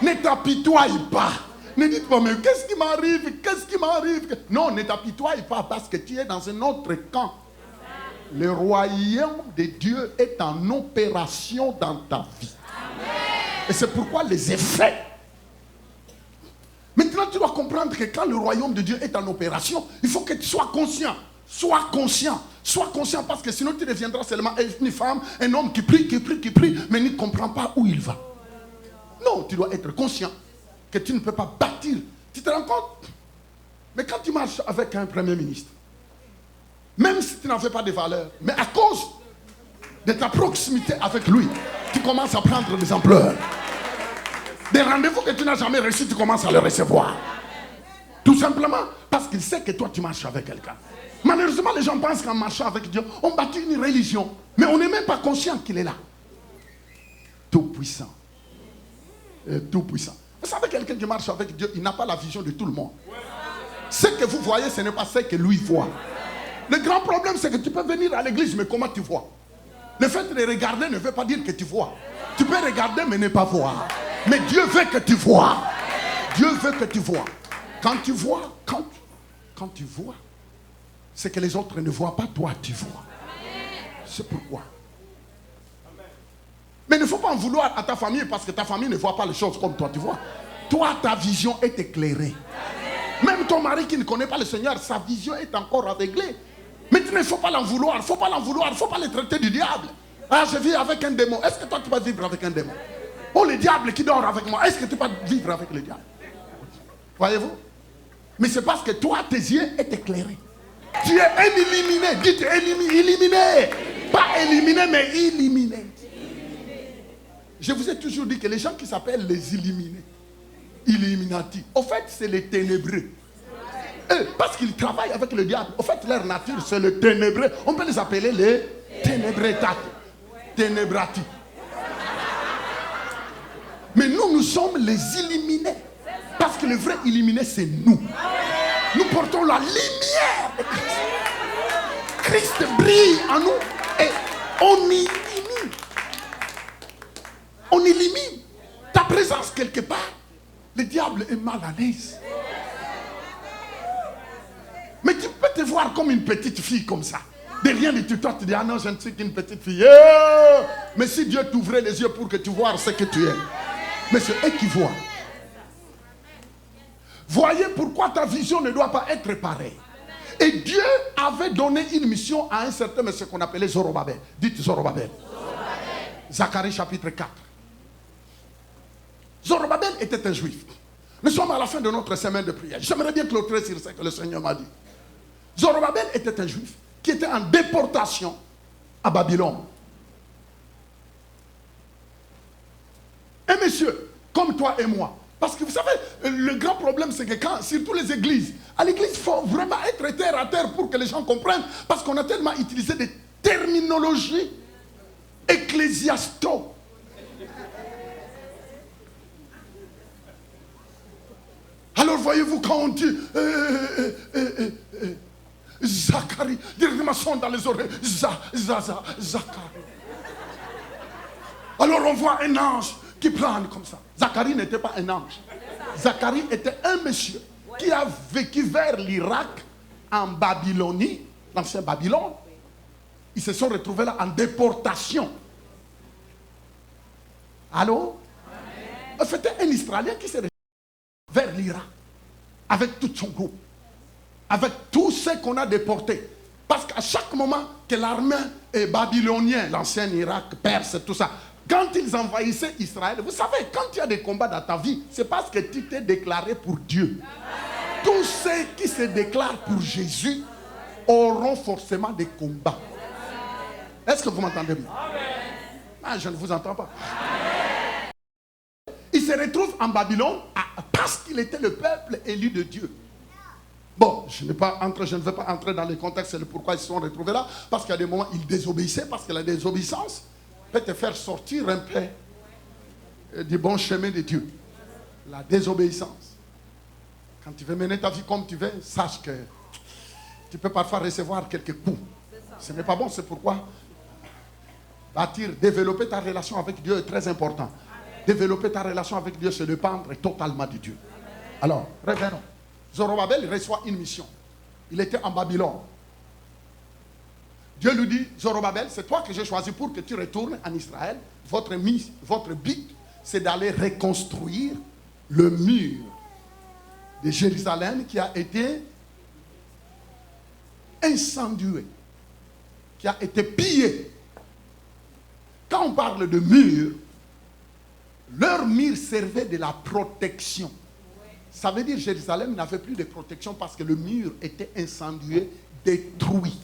[SPEAKER 2] Ne t'apitoie pas. Ne dites pas, mais qu'est-ce qui m'arrive? Qu'est-ce qui m'arrive? Non, ne t'apitoie pas parce que tu es dans un autre camp. Le royaume de Dieu est en opération dans ta vie. Et c'est pourquoi les effets. Maintenant, tu dois comprendre que quand le royaume de Dieu est en opération, il faut que tu sois conscient. Sois conscient. Sois conscient parce que sinon tu deviendras seulement une femme, un homme qui prie, mais ne comprend pas où il va. Non, tu dois être conscient que tu ne peux pas bâtir. Tu te rends compte? Mais quand tu marches avec un premier ministre, même si tu n'en fais pas de valeur, mais à cause de ta proximité avec lui, tu commences à prendre des ampleurs. Des rendez-vous que tu n'as jamais reçus, tu commences à les recevoir. Tout simplement parce qu'il sait que toi tu marches avec quelqu'un. Malheureusement, les gens pensent qu'en marchant avec Dieu, on bâtit une religion. Mais on n'est même pas conscient qu'il est là. Tout puissant. Tout puissant. Vous savez, quelqu'un qui marche avec Dieu, il n'a pas la vision de tout le monde. Ce que vous voyez, ce n'est pas ce que lui voit. Le grand problème, c'est que tu peux venir à l'église, mais comment tu vois? Le fait de regarder ne veut pas dire que tu vois. Tu peux regarder, mais ne pas voir. Mais Dieu veut que tu vois. Dieu veut que tu vois. Quand tu vois, quand tu vois, c'est que les autres ne voient pas, toi tu vois. C'est pourquoi. Mais il ne faut pas en vouloir à ta famille parce que ta famille ne voit pas les choses comme toi tu vois. Toi, ta vision est éclairée. Même ton mari qui ne connaît pas le Seigneur, sa vision est encore aveuglée. Mais il ne faut pas l'en vouloir, il ne faut pas l'en vouloir, il ne faut pas le traiter du diable. Ah, je vis avec un démon. Est-ce que toi tu vas vivre avec un démon? Oh, le diable qui dort avec moi, est-ce que tu vas vivre avec le diable? Voyez-vous? Mais c'est parce que toi, tes yeux sont éclairés. Tu es éliminé. Dites éliminé. Pas éliminé, mais éliminé. Je vous ai toujours dit que les gens qui s'appellent les illuminés, Illuminati, au fait, c'est les ténébreux. Eux, parce qu'ils travaillent avec le diable. Au fait, leur nature, c'est le ténébreux. On peut les appeler les ténébretati. Ténébrati. Mais nous sommes les illuminés. Parce que le vrai illuminé, c'est nous. Nous portons la lumière de Christ. Christ brille en nous et on illumine. On illumine. Ta présence quelque part, le diable est mal à l'aise. Mais tu peux te voir comme une petite fille comme ça. De rien de tout, toi tu dis, ah non, je ne suis qu'une petite fille. Yeah! Mais si Dieu t'ouvrait les yeux pour que tu vois ce que tu es. Mais c'est eux qui voient. Voyez pourquoi ta vision ne doit pas être pareille. Et Dieu avait donné une mission à un certain monsieur qu'on appelait Zorobabel. Dites Zorobabel. Zacharie chapitre 4. Zorobabel était un juif. Nous sommes à la fin de notre semaine de prière. J'aimerais bien clôturer sur ce que le Seigneur m'a dit. Zorobabel était un juif qui était en déportation à Babylone. Un monsieur comme toi et moi. Parce que vous savez, le grand problème, c'est que quand, surtout les églises, à l'église, il faut vraiment être terre à terre pour que les gens comprennent. Parce qu'on a tellement utilisé des terminologies ecclésiasto. Alors voyez-vous, quand on dit Zacharie, directement son dans les oreilles, Zacharie. Alors on voit un ange qui plane comme ça. Zacharie n'était pas un ange. Zacharie était un monsieur qui a vécu vers l'Irak, en Babylonie, l'ancien Babylone. Ils se sont retrouvés là en déportation. Allô? C'était un Israélien qui s'est retrouvé vers l'Irak, avec tout son groupe, avec tout ce qu'on a déporté. Parce qu'à chaque moment que l'armée babylonienne, l'ancien Irak, Perse, tout ça, quand ils envahissaient Israël, vous savez, quand il y a des combats dans ta vie, c'est parce que tu t'es déclaré pour Dieu. Tous ceux qui se déclarent pour Jésus auront forcément des combats. Est-ce que vous m'entendez bien? Ah, je ne vous entends pas. Il se retrouve en Babylone parce qu'il était le peuple élu de Dieu. Bon, je ne veux pas entrer dans les contextes, c'est pourquoi ils se sont retrouvés là. Parce qu'il y a des moments, ils désobéissaient, parce que la désobéissance peut te faire sortir un peu du bon chemin de Dieu. La désobéissance. Quand tu veux mener ta vie comme tu veux, sache que tu peux parfois recevoir quelques coups. Ce n'est pas bon, c'est pourquoi développer ta relation avec Dieu est très important. Développer ta relation avec Dieu, c'est dépendre totalement de Dieu. Alors, revenons. Zorobabel reçoit une mission. Il était en Babylone. Dieu lui dit, Zorobabel, c'est toi que j'ai choisi pour que tu retournes en Israël. Votre but, c'est d'aller reconstruire le mur de Jérusalem qui a été incendié, qui a été pillé. Quand on parle de mur, Leur mur servait de la protection. Ça veut dire que Jérusalem n'avait plus de protection parce que le mur était incendié, détruit.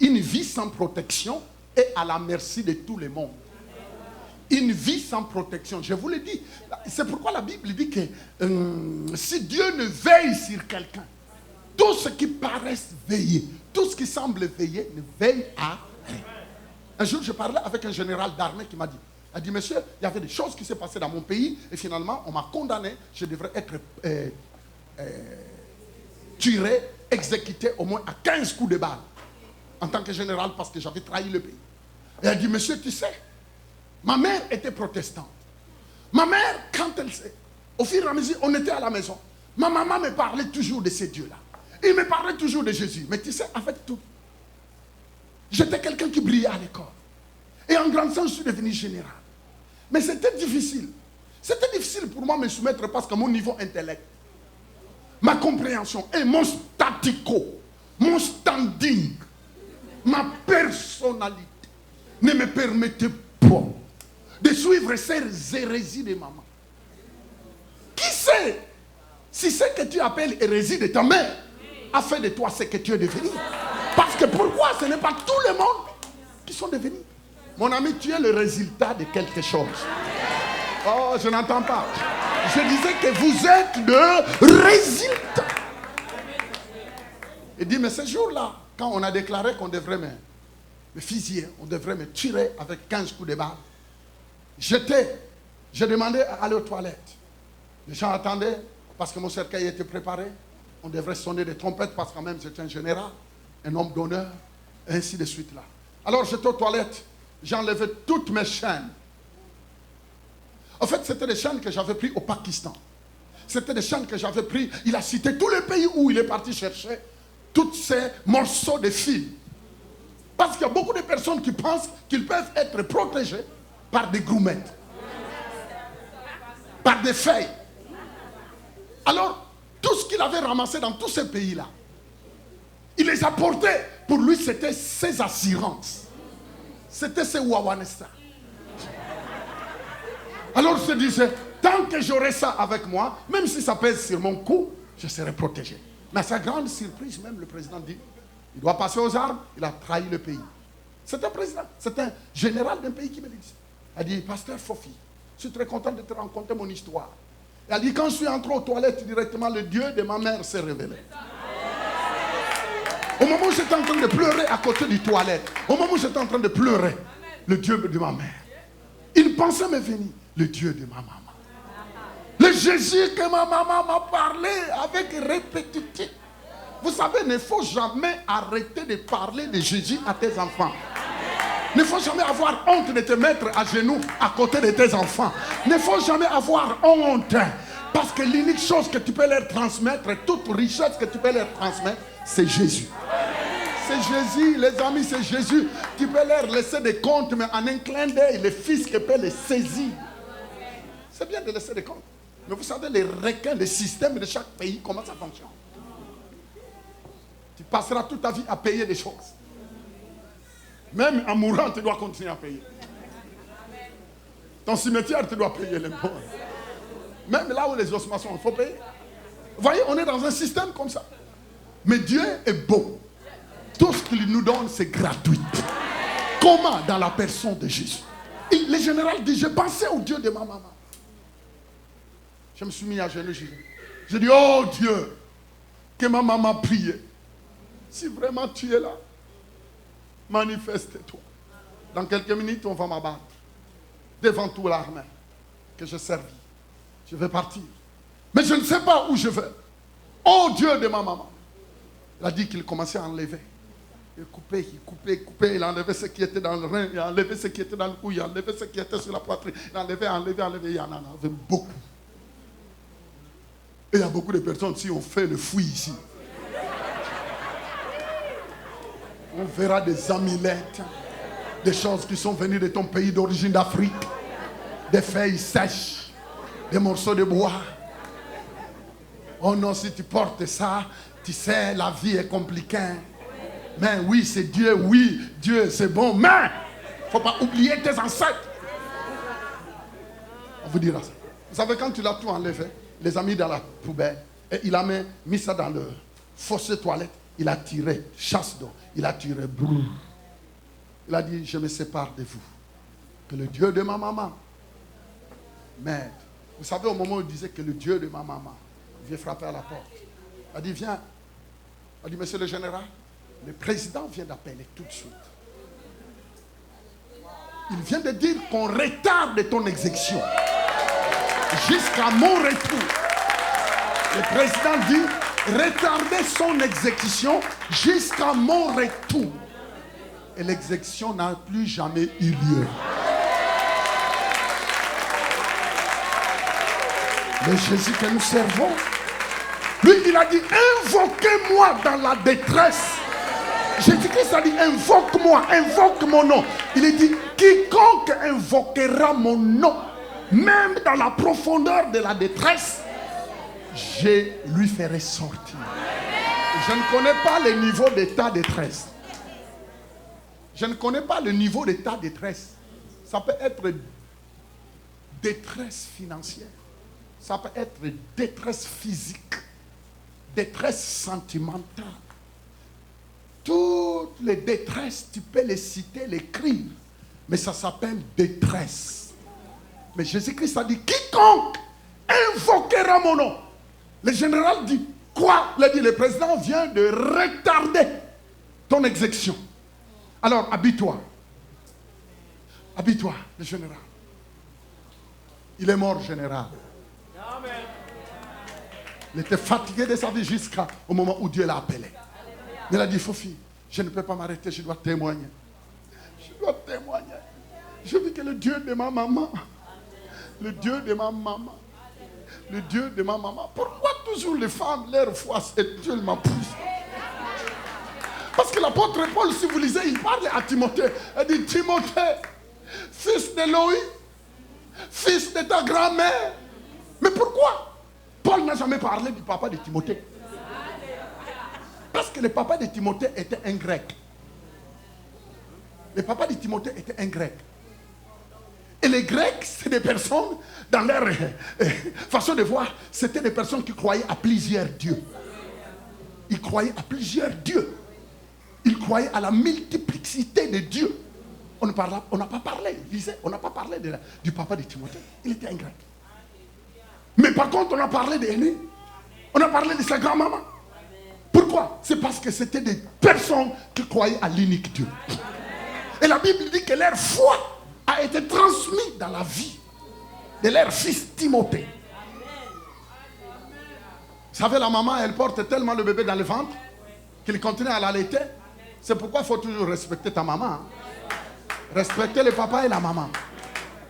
[SPEAKER 2] Une vie sans protection est à la merci de tout le monde. Une vie sans protection, je vous le dis. C'est pourquoi la Bible dit que si Dieu ne veille sur quelqu'un, tout ce qui paraisse veiller, tout ce qui semble veiller, ne veille à rien. Un jour, je parlais avec un général d'armée qui m'a dit, il a dit, monsieur, il y avait des choses qui s'est passées dans mon pays et finalement, on m'a condamné. Je devrais être tiré, exécuté au moins à 15 coups de balle en tant que général parce que j'avais trahi le pays. Et il a dit, monsieur, tu sais, ma mère était protestante. Ma mère, quand elle s'est... Au fur et à mesure, on était à la maison. Ma maman me parlait toujours de ces dieux-là. Il me parlait toujours de Jésus. Mais tu sais, avec tout, j'étais quelqu'un qui brillait à l'école. Et en grandissant, je suis devenu général. Mais c'était difficile. C'était difficile pour moi de me soumettre parce que mon niveau intellect, ma compréhension et mon statico, mon standing, ma personnalité ne me permettaient pas de suivre ces hérésies de maman. Qui sait si ce que tu appelles hérésie de ta mère a fait de toi ce que tu es devenu? Parce que pourquoi ce n'est pas tout le monde qui sont devenus? Mon ami, tu es le résultat de quelque chose. Oh, je n'entends pas. Je disais que vous êtes le résultat. Il dit, mais ce jour-là, quand on a déclaré qu'on devrait me fusiller, on devrait me tirer avec 15 coups de balle, j'ai demandé à aller aux toilettes. Les gens attendaient parce que mon cercueil était préparé. On devrait sonner des trompettes parce que quand même j'étais un général, un homme d'honneur, et ainsi de suite là. Alors j'étais aux toilettes, j'ai enlevé toutes mes chaînes. En fait, c'était des chaînes que j'avais prises au Pakistan. C'était des chaînes que j'avais prises. Il a cité tous les pays où il est parti chercher tous ces morceaux de fil. Parce qu'il y a beaucoup de personnes qui pensent qu'ils peuvent être protégés par des groumettes, par des feuilles. Alors, tout ce qu'il avait ramassé dans tous ces pays-là, il les a portés. Pour lui, c'était ses assurances. C'était ses wawanessa. Alors, il se disait, tant que j'aurai ça avec moi, même si ça pèse sur mon cou, je serai protégé. Mais à sa grande surprise, même le président dit, il doit passer aux armes, il a trahi le pays. C'est un président, c'est un général d'un pays qui me dit ça. Il a dit, pasteur Fofi, je suis très content de te raconter mon histoire. Il a dit, quand je suis entré aux toilettes, directement, le Dieu de ma mère s'est révélé. Au moment où j'étais en train de pleurer à côté du toilette, au moment où j'étais en train de pleurer, le Dieu de ma mère, il pensait me venir, le Dieu de ma maman. Le Jésus que ma maman m'a parlé avec répétition. Vous savez, il ne faut jamais arrêter de parler de Jésus à tes enfants. Il ne faut jamais avoir honte de te mettre à genoux à côté de tes enfants. Il ne faut jamais avoir honte. Parce que l'unique chose que tu peux leur transmettre, toute richesse que tu peux leur transmettre, c'est Jésus. C'est Jésus, les amis, c'est Jésus. Tu peux leur laisser des comptes, mais en un clin d'œil, le fils qui peut les saisir. C'est bien de laisser des comptes. Mais vous savez, les requins, les systèmes de chaque pays, comment ça fonctionne? Tu passeras toute ta vie à payer des choses. Même en mourant, tu dois continuer à payer. Ton cimetière, tu dois payer l'impôt. Même là où les ossements sont, il faut payer. Vous voyez, on est dans un système comme ça. Mais Dieu est beau. Tout ce qu'il nous donne, c'est gratuit. Comment? Dans la personne de Jésus. Et le général dit, je pensais au Dieu de ma maman. Je me suis mis à genoux. J'ai dit, oh Dieu, que ma maman priait. Si vraiment tu es là, manifeste-toi. Dans quelques minutes, on va m'abattre. Devant toute l'armée que j'ai servi. Je vais partir. Mais je ne sais pas où je vais. Oh Dieu de ma maman. Il a dit qu'il commençait à enlever. Il coupait. Il enlevait ce qui était dans le rein. Il enlevait ce qui était dans le cou. Il enlevait ce qui était sur la poitrine. Il enlevait. Il y en avait beaucoup. Et il y a beaucoup de personnes, si on fait le fouille ici, on verra des amulettes, des choses qui sont venues de ton pays d'origine d'Afrique, des feuilles sèches, des morceaux de bois. Oh non, si tu portes ça, tu sais, la vie est compliquée. Mais oui, c'est Dieu, oui, Dieu, c'est bon. Mais il ne faut pas oublier tes ancêtres. vous dira ça. Vous savez, quand il a tout enlevé, les a mis dans la poubelle, et il a mis ça dans le fossé toilette, il a tiré, chasse d'eau, il a tiré, brrr. Il a dit, je me sépare de vous. Que le Dieu de ma maman m'aide. Vous savez, au moment où il disait que le Dieu de ma maman vient frapper à la porte, il a dit, viens. Il a dit, monsieur le général, le président vient d'appeler tout de suite. Il vient de dire qu'on retarde ton exécution jusqu'à mon retour. Le président dit, retardez son exécution jusqu'à mon retour. Et l'exécution n'a plus jamais eu lieu. Le Jésus que nous servons, lui, il a dit, invoquez-moi dans la détresse. Jésus-Christ a dit, invoque-moi, invoque mon nom. Il a dit, quiconque invoquera mon nom, même dans la profondeur de la détresse, je lui ferai sortir. Je ne connais pas le niveau d'état de détresse. Je ne connais pas le niveau d'état de détresse. Ça peut être détresse financière. Ça peut être détresse physique. Détresse sentimentale. Toutes les détresses, tu peux les citer, les écrire. Mais ça s'appelle détresse. Mais Jésus-Christ a dit, quiconque invoquera mon nom. Le général dit, quoi? Il a dit, le président vient de retarder ton exécution. Alors, habille-toi. Habille-toi, le général. Il est mort, général. Amen. Il était fatigué de sa vie jusqu'au moment où Dieu l'a appelé. Il a dit, Fofi, je ne peux pas m'arrêter, je dois témoigner. Je dois témoigner. Je veux que le Dieu de ma maman, le Dieu de ma maman, le Dieu de ma maman. Pourquoi toujours les femmes, leur foi, c'est Dieu m'en pousse? Parce que l'apôtre Paul, si vous lisez, il parle à Timothée. Il dit, Timothée, fils d'Éloï, fils de ta grand-mère. Mais pourquoi Paul n'a jamais parlé du papa de Timothée? Parce que le papa de Timothée était un grec. Le papa de Timothée était un grec. Et les Grecs, c'est des personnes, dans leur façon de voir, c'était des personnes qui croyaient à plusieurs dieux. Ils croyaient à plusieurs dieux. Ils croyaient à la multiplicité de dieux. On n'a pas parlé, on n'a pas parlé du papa de Timothée. Il était un grec. Mais par contre, on a parlé d'Élie. On a parlé de sa grand-maman. Pourquoi? C'est parce que c'était des personnes qui croyaient à l'unique Dieu. Et la Bible dit que leur foi a été transmise dans la vie de leur fils Timothée. Vous savez, la maman, elle porte tellement le bébé dans le ventre qu'il continue à l'allaiter. C'est pourquoi il faut toujours respecter ta maman. Hein. Respecter le papa et la maman.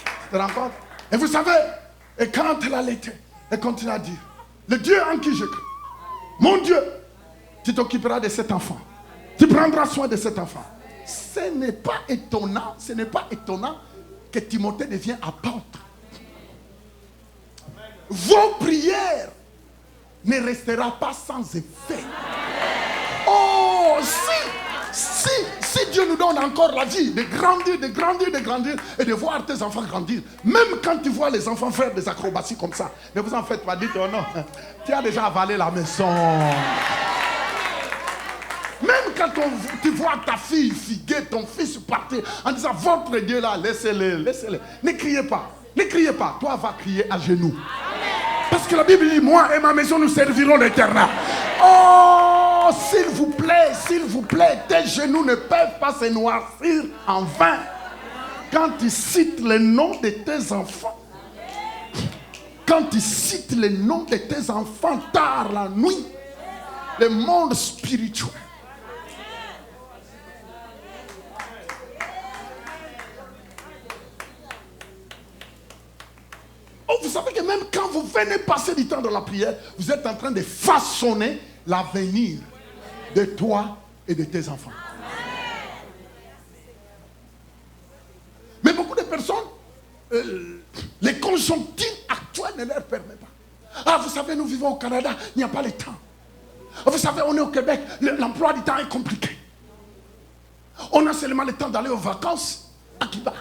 [SPEAKER 2] Tu te rends compte? Et vous savez, et quand elle allaitait, elle continue à dire, le Dieu en qui je crie, mon Dieu, tu t'occuperas de cet enfant. Tu prendras soin de cet enfant. Ce n'est pas étonnant que Timothée devienne apôtre. Vos prières ne resteront pas sans effet. Oh, si Dieu nous donne encore la vie de grandir et de voir tes enfants grandir, même quand tu vois les enfants faire des acrobaties comme ça, ne vous en faites pas, dites oh non, tu as déjà avalé la maison. Même quand tu vois ta fille figuer, ton fils partir en disant votre Dieu là, laissez-le. Ne criez pas, toi va crier à genoux. Parce que la Bible dit, moi et ma maison nous servirons l'Éternel. Oh, s'il vous plaît, tes genoux ne peuvent pas se noircir en vain. Quand tu cites le nom de tes enfants, tard la nuit, le monde spirituel. Oh, vous savez que même quand vous venez passer du temps dans la prière, vous êtes en train de façonner l'avenir de toi et de tes enfants. Mais beaucoup de personnes, les conjonctures actuelles ne leur permettent pas. Ah, vous savez, nous vivons au Canada, il n'y a pas le temps. Vous savez, on est au Québec, l'emploi du temps est compliqué. On a seulement le temps d'aller aux vacances à Cuba.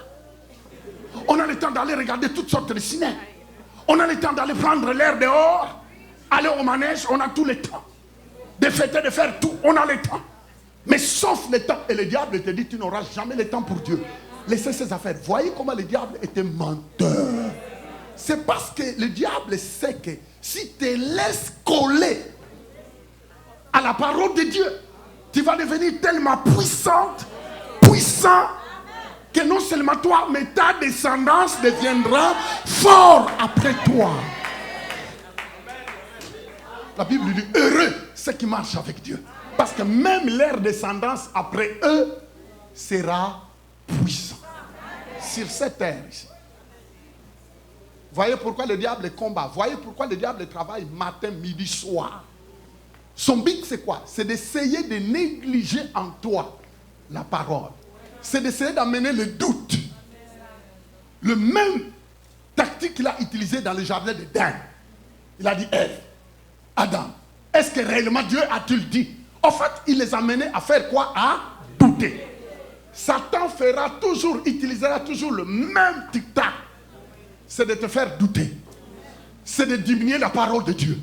[SPEAKER 2] On a le temps d'aller regarder toutes sortes de ciné. On a le temps d'aller prendre l'air dehors, aller au manège, on a tout le temps. De fêter, de faire tout, on a le temps. Mais sauf le temps. Et le diable te dit, tu n'auras jamais le temps pour Dieu. Laissez ces affaires. Voyez comment le diable était menteur. C'est parce que le diable sait que si tu te laisses coller à la parole de Dieu, tu vas devenir tellement puissant, que non seulement toi, mais ta descendance deviendra fort après toi. La Bible dit, heureux ceux qui marchent avec Dieu. Parce que même leur descendance après eux sera puissant. Sur cette terre ici. Voyez pourquoi le diable combat. Voyez pourquoi le diable travaille matin, midi, soir. Son but c'est quoi? C'est d'essayer de négliger en toi la parole. C'est d'essayer d'amener le doute. Le même tactique qu'il a utilisé dans le jardin d'Éden. Il a dit, Ève, Adam, est-ce que réellement Dieu a-t-il dit? En fait, il les a amenés à faire quoi? À douter. Satan utilisera toujours le même tic-tac. C'est de te faire douter. C'est de diminuer la parole de Dieu.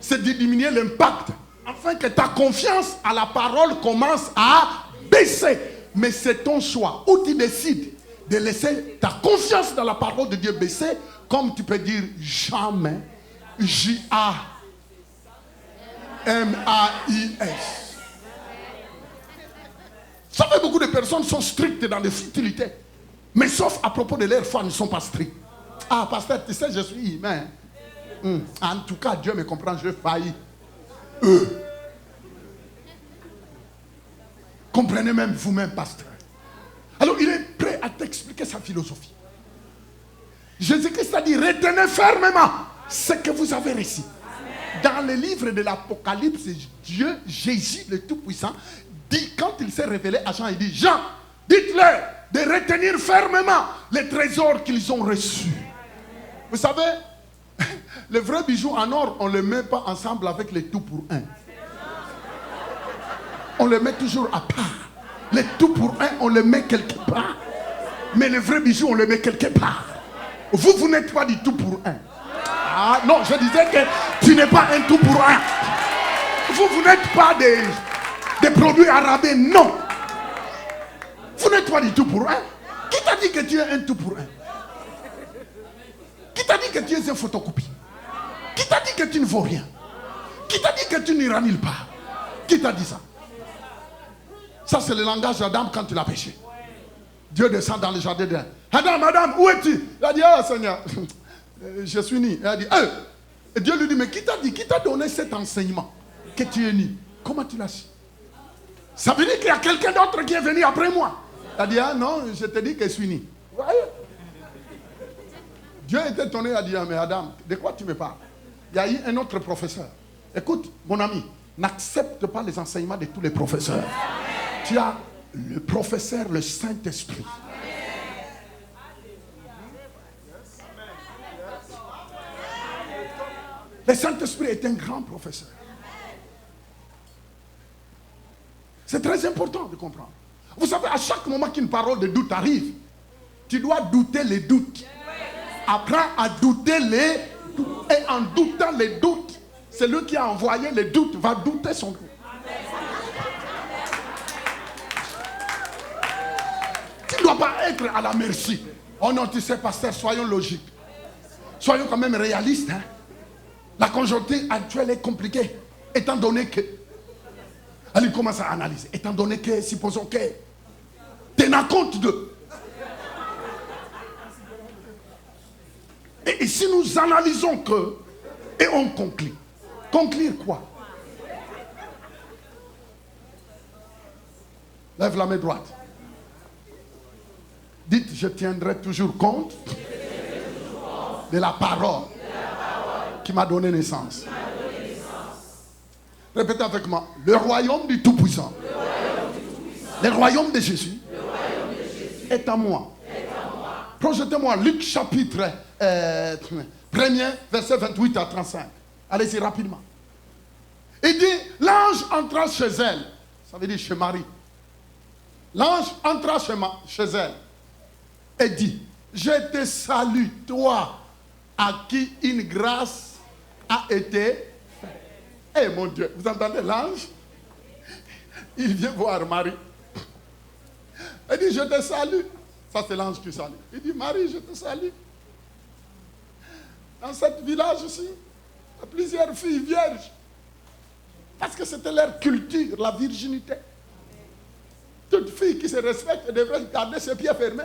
[SPEAKER 2] C'est de diminuer l'impact. Afin que ta confiance à la parole commence à baisser. Mais c'est ton choix. Ou tu décides de laisser ta confiance dans la parole de Dieu baisser, comme tu peux dire jamais. J-A-M-A-I-S. Vous savez, beaucoup de personnes sont strictes dans les futilités. Mais sauf à propos de leur foi, ils ne sont pas stricts. Ah, pasteur, tu sais, je suis humain. En tout cas, Dieu me comprend, je faillis. Comprenez même vous-même, pasteur. Alors, il est prêt à t'expliquer sa philosophie. Jésus-Christ a dit, retenez fermement ce que vous avez reçu. Dans le livre de l'Apocalypse, Dieu, Jésus, le Tout-Puissant, dit, quand il s'est révélé à Jean, il dit, Jean, dites-leur de retenir fermement les trésors qu'ils ont reçus. Vous savez, les vrais bijoux en or, on ne les met pas ensemble avec les tout pour un. On les met toujours à part. Les tout pour un, on les met quelque part. Mais les vrais bijoux, on les met quelque part. Vous n'êtes pas du tout pour un. Ah non, je disais que tu n'es pas un tout pour un. Vous n'êtes pas des produits arabais, non. Vous n'êtes pas du tout pour un. Qui t'a dit que tu es un tout pour un? Qui t'a dit que tu es un photocopie? Qui t'a dit que tu ne vaux rien? Qui t'a dit que tu n'iras nulle part? Qui t'a dit ça? Ça, c'est le langage d'Adam quand il a péché. Dieu descend dans le jardin d'Éden. Adam, où es-tu? Il a dit, ah Seigneur, je suis né. Il a dit, Et Dieu lui dit, mais qui t'a dit, qui t'a donné cet enseignement que tu es né? Comment tu l'as su? Ça veut dire qu'il y a quelqu'un d'autre qui est venu après moi. Il a dit, ah non, je te dis que je suis né. Vous voyez? Dieu était étonné, il a dit, ah, mais Adam, de quoi tu me parles? Il y a eu un autre professeur. Écoute, mon ami, n'accepte pas les enseignements de tous les professeurs. Tu as le professeur, le Saint-Esprit. Le Saint-Esprit est un grand professeur. C'est très important de comprendre. Vous savez, à chaque moment qu'une parole de doute arrive, tu dois douter les doutes. Apprends à douter les doutes. Et en doutant les doutes, celui qui a envoyé les doutes va douter son doute. Tu ne dois pas être à la merci. Oh non, tu sais, pasteur, soyons logiques. Soyons quand même réalistes. Hein? La conjoncture actuelle est compliquée. Étant donné que... Allez, commence à analyser. Étant donné que, supposons que... Tenant compte de... Et si nous analysons que... Et on conclut. Conclure quoi? Lève la main droite. Dites, je tiendrai toujours compte de la parole qui m'a donné naissance. Répétez avec moi. Le royaume du Tout-Puissant. Le royaume de Jésus est à moi. Projetez-moi Luc chapitre 1er, verset 28 à 35. Allez-y rapidement. Il dit, l'ange entra chez elle. Ça veut dire chez Marie. L'ange entra chez elle et dit, je te salue, toi à qui une grâce a été faite. Eh mon Dieu, vous entendez l'ange? Il vient voir Marie. Il dit, je te salue. Ça, c'est l'ange qui salue. Il dit, Marie, je te salue. Dans ce village ici, il y a plusieurs filles vierges. Parce que c'était leur culture, la virginité. Toute fille qui se respecte devrait garder ses pieds fermés.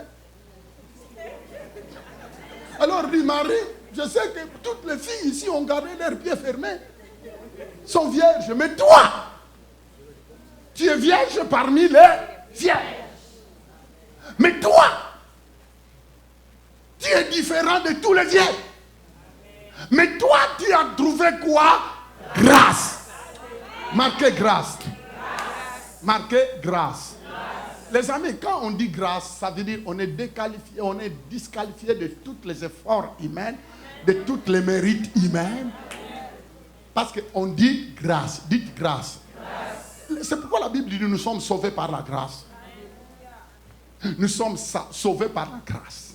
[SPEAKER 2] Alors, dit Marie, je sais que toutes les filles ici ont gardé leurs pieds fermés. Sont vierges. Mais toi, tu es vierge parmi les vierges. Mais toi, tu es différent de tous les vierges. Mais toi, tu as trouvé quoi? Grâce. Marquez grâce. Marquez grâce. Les amis, quand on dit grâce, ça veut dire on est déqualifié, on est disqualifié de tous les efforts humains, de tous les mérites humains. Parce qu'on dit grâce. Dites grâce. C'est pourquoi la Bible dit nous sommes sauvés par la grâce. Nous sommes sauvés par la grâce.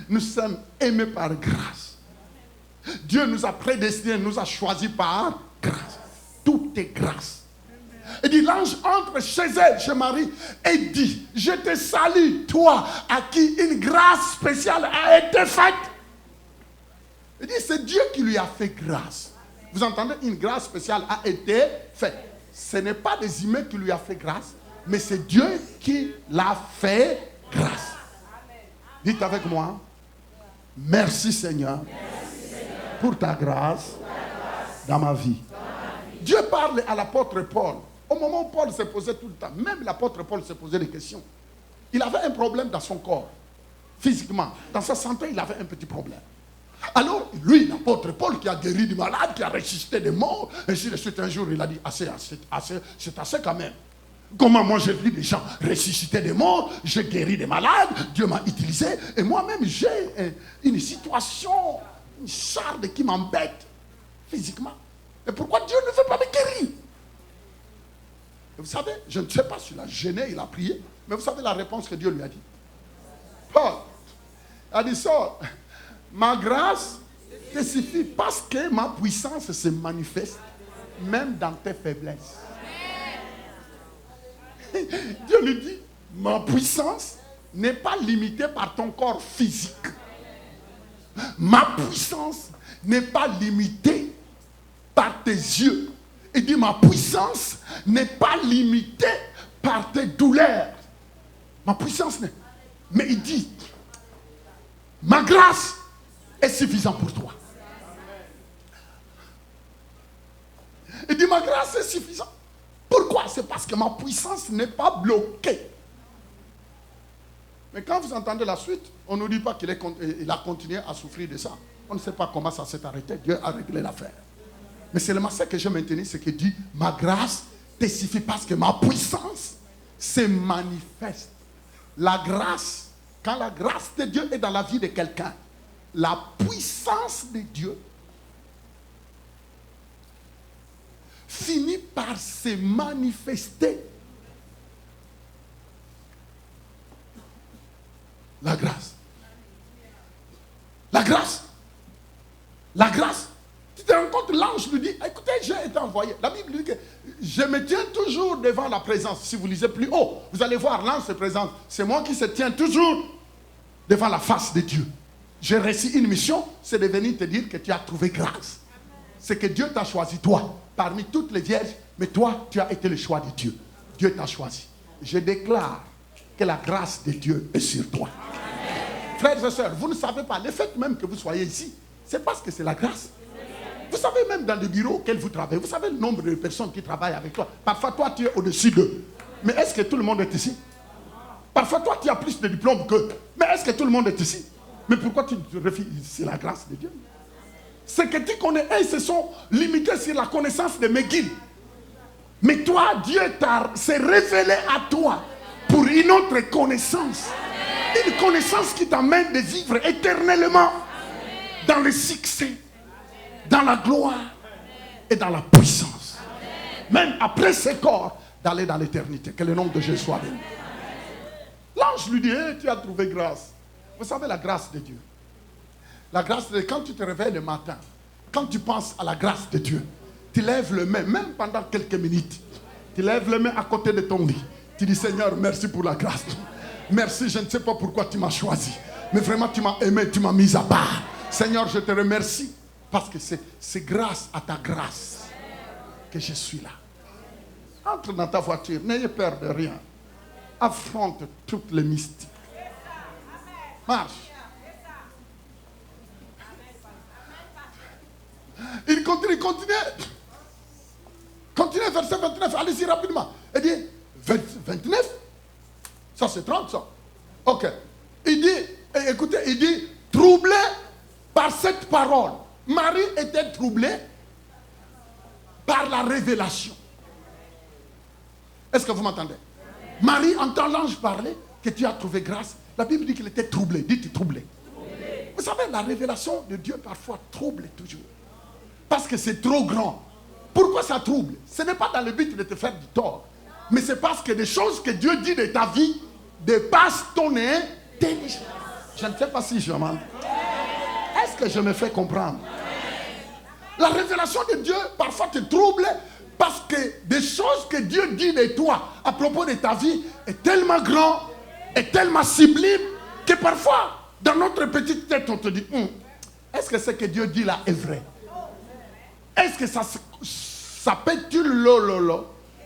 [SPEAKER 2] Nous sommes aimés par grâce. Dieu nous a prédestinés, nous a choisis par grâce. Tout est grâce. Il dit, l'ange entre chez elle, chez Marie, et dit, je te salue, toi, à qui une grâce spéciale a été faite. Il dit, c'est Dieu qui lui a fait grâce. Vous entendez, une grâce spéciale a été faite. Ce n'est pas des humains qui lui a fait grâce, mais c'est Dieu qui l'a fait grâce. Dites avec moi, merci Seigneur, pour ta grâce dans ma vie. Dieu parle à l'apôtre Paul. Au moment où Paul se posait tout le temps, même l'apôtre Paul se posait des questions. Il avait un problème dans son corps, physiquement. Dans sa santé, il avait un petit problème. Alors, lui, l'apôtre Paul, qui a guéri des malades, qui a ressuscité des morts, ainsi de suite, un jour, il a dit, assez, c'est assez quand même. Comment moi j'ai vu des gens ressusciter des morts, j'ai guéri des malades, Dieu m'a utilisé, et moi-même j'ai une situation, une charde qui m'embête physiquement. Et pourquoi Dieu ne veut pas me guérir? Et vous savez, je ne sais pas s'il a gêné, il a prié, mais vous savez la réponse que Dieu lui a dit. Paul a dit ça, ma grâce te suffit parce que ma puissance se manifeste même dans tes faiblesses. Dieu lui dit, ma puissance n'est pas limitée par ton corps physique. Ma puissance n'est pas limitée par tes yeux. Il dit, ma puissance n'est pas limitée par tes douleurs. Ma puissance n'est... Mais il dit, ma grâce est suffisante pour toi. Il dit, ma grâce est suffisante. Pourquoi? C'est parce que ma puissance n'est pas bloquée. Mais quand vous entendez la suite, on ne nous dit pas qu'il a continué à souffrir de ça. On ne sait pas comment ça s'est arrêté. Dieu a réglé l'affaire. Mais seulement ce que j'ai maintenu, c'est qu'il dit, ma grâce te suffit parce que ma puissance se manifeste. La grâce, quand la grâce de Dieu est dans la vie de quelqu'un, la puissance de Dieu finit par se manifester. La grâce. La grâce. La grâce. Tu te rends compte, l'ange lui dit, écoutez, j'ai été envoyé. La Bible dit que je me tiens toujours devant la présence. Si vous lisez plus haut, vous allez voir, l'ange se présente. C'est moi qui se tiens toujours devant la face de Dieu. J'ai reçu une mission, c'est de venir te dire que tu as trouvé grâce. C'est que Dieu t'a choisi, toi, parmi toutes les vierges, mais toi, tu as été le choix de Dieu. Dieu t'a choisi. Je déclare que la grâce de Dieu est sur toi. Amen. Frères et sœurs, vous ne savez pas, le fait même que vous soyez ici, c'est parce que c'est la grâce. Vous savez même dans le bureau auquel vous travaillez, vous savez le nombre de personnes qui travaillent avec toi. Parfois, toi, tu es au-dessus d'eux. Mais est-ce que tout le monde est ici? Parfois, toi, tu as plus de diplômes qu'eux. Mais est-ce que tout le monde est ici? Mais pourquoi tu refuses? C'est la grâce de Dieu. C'est que tu connais, ils se sont limités sur la connaissance de mes guides. Mais toi, Dieu s'est révélé à toi pour une autre connaissance. Une connaissance qui t'amène de vivre éternellement dans le succès, dans la gloire et dans la puissance. Même après ce corps, d'aller dans l'éternité. Que le nom de Jésus soit béni. L'ange lui dit, hey, tu as trouvé grâce. Vous savez la grâce de Dieu. La grâce de Dieu, quand tu te réveilles le matin, quand tu penses à la grâce de Dieu, tu lèves les mains, même pendant quelques minutes. Tu lèves les mains à côté de ton lit. Tu dis, Seigneur, merci pour la grâce. Merci, je ne sais pas pourquoi tu m'as choisi. Mais vraiment, tu m'as aimé, tu m'as mis à part. Seigneur, je te remercie. Parce que c'est grâce à ta grâce que je suis là. Entre dans ta voiture, n'ayez peur de rien. Affronte toutes les mystiques. Marche. Il continue. Continuez, verset 29, allez-y rapidement. Il dit, 29, ça c'est 30 ça. Ok. Il dit, écoutez, il dit, troublé par cette parole. Marie était troublée par la révélation. Est-ce que vous m'entendez? Marie entend l'ange parler, que tu as trouvé grâce. La Bible dit qu'il était troublé. Dites troublé. Vous savez, la révélation de Dieu parfois trouble toujours. Parce que c'est trop grand. Pourquoi ça trouble? Ce n'est pas dans le but de te faire du tort. Mais c'est parce que des choses que Dieu dit de ta vie dépassent ton intelligence. Je ne sais pas si je m'entends. Est-ce que je me fais comprendre? La révélation de Dieu parfois te trouble parce que des choses que Dieu dit de toi à propos de ta vie est tellement grand, est tellement sublime que parfois dans notre petite tête on te dit est-ce que ce que Dieu dit là est vrai? Est-ce que ça peut-il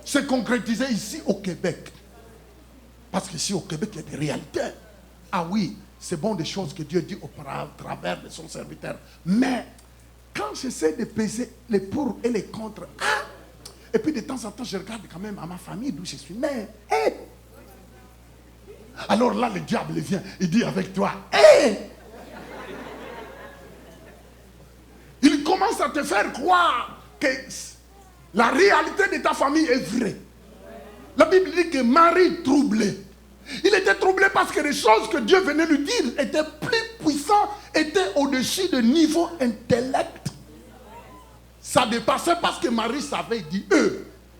[SPEAKER 2] se concrétiser ici au Québec? Parce qu'ici au Québec il y a des réalités. Ah oui, c'est bon des choses que Dieu dit au travers de son serviteur. Mais quand j'essaie de peser les pour et les contre, et puis de temps en temps je regarde quand même à ma famille d'où je suis né. Alors là le diable vient, il dit avec toi, il commence à te faire croire que la réalité de ta famille est vraie. La Bible dit que Marie troublait. Il était troublé parce que les choses que Dieu venait lui dire étaient plus puissantes, étaient au-dessus de niveau intellect. Ça dépassait parce que Marie savait, il dit,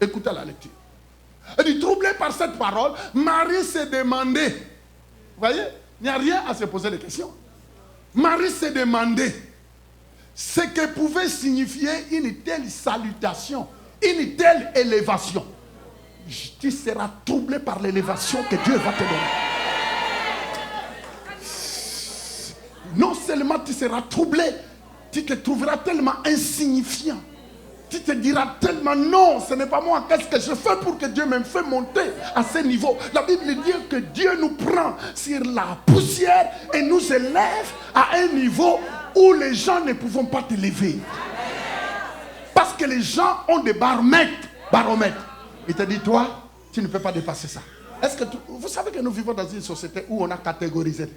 [SPEAKER 2] écoutez la lecture. Elle dit, troublé par cette parole, Marie s'est demandé. Vous voyez, il n'y a rien à se poser de questions. Marie s'est demandé ce que pouvait signifier une telle salutation, une telle élévation. Tu seras troublé par l'élévation que Dieu va te donner. Non seulement tu seras troublé, tu te trouveras tellement insignifiant. Tu te diras tellement non, ce n'est pas moi. Qu'est-ce que je fais pour que Dieu me fait monter à ce niveau? La Bible dit que Dieu nous prend sur la poussière et nous élève à un niveau où les gens ne pouvons pas te lever. Parce que les gens ont des baromètres. Il te dit, toi, tu ne peux pas dépasser ça. Est-ce que vous savez que nous vivons dans une société où on a catégorisé.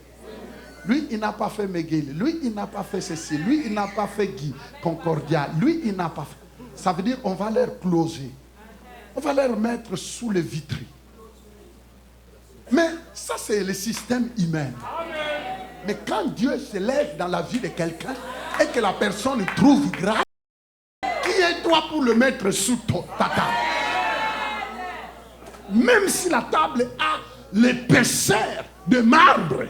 [SPEAKER 2] Lui, il n'a pas fait McGill. Lui, il n'a pas fait ceci. Lui, il n'a pas fait Guy Concordia. Lui, il n'a pas fait. Ça veut dire on va leur closer. On va leur mettre sous les vitrines. Mais ça, c'est le système humain. Mais quand Dieu se lève dans la vie de quelqu'un et que la personne trouve grâce, qui est toi pour le mettre sous ta table? Même si la table a l'épaisseur de marbre,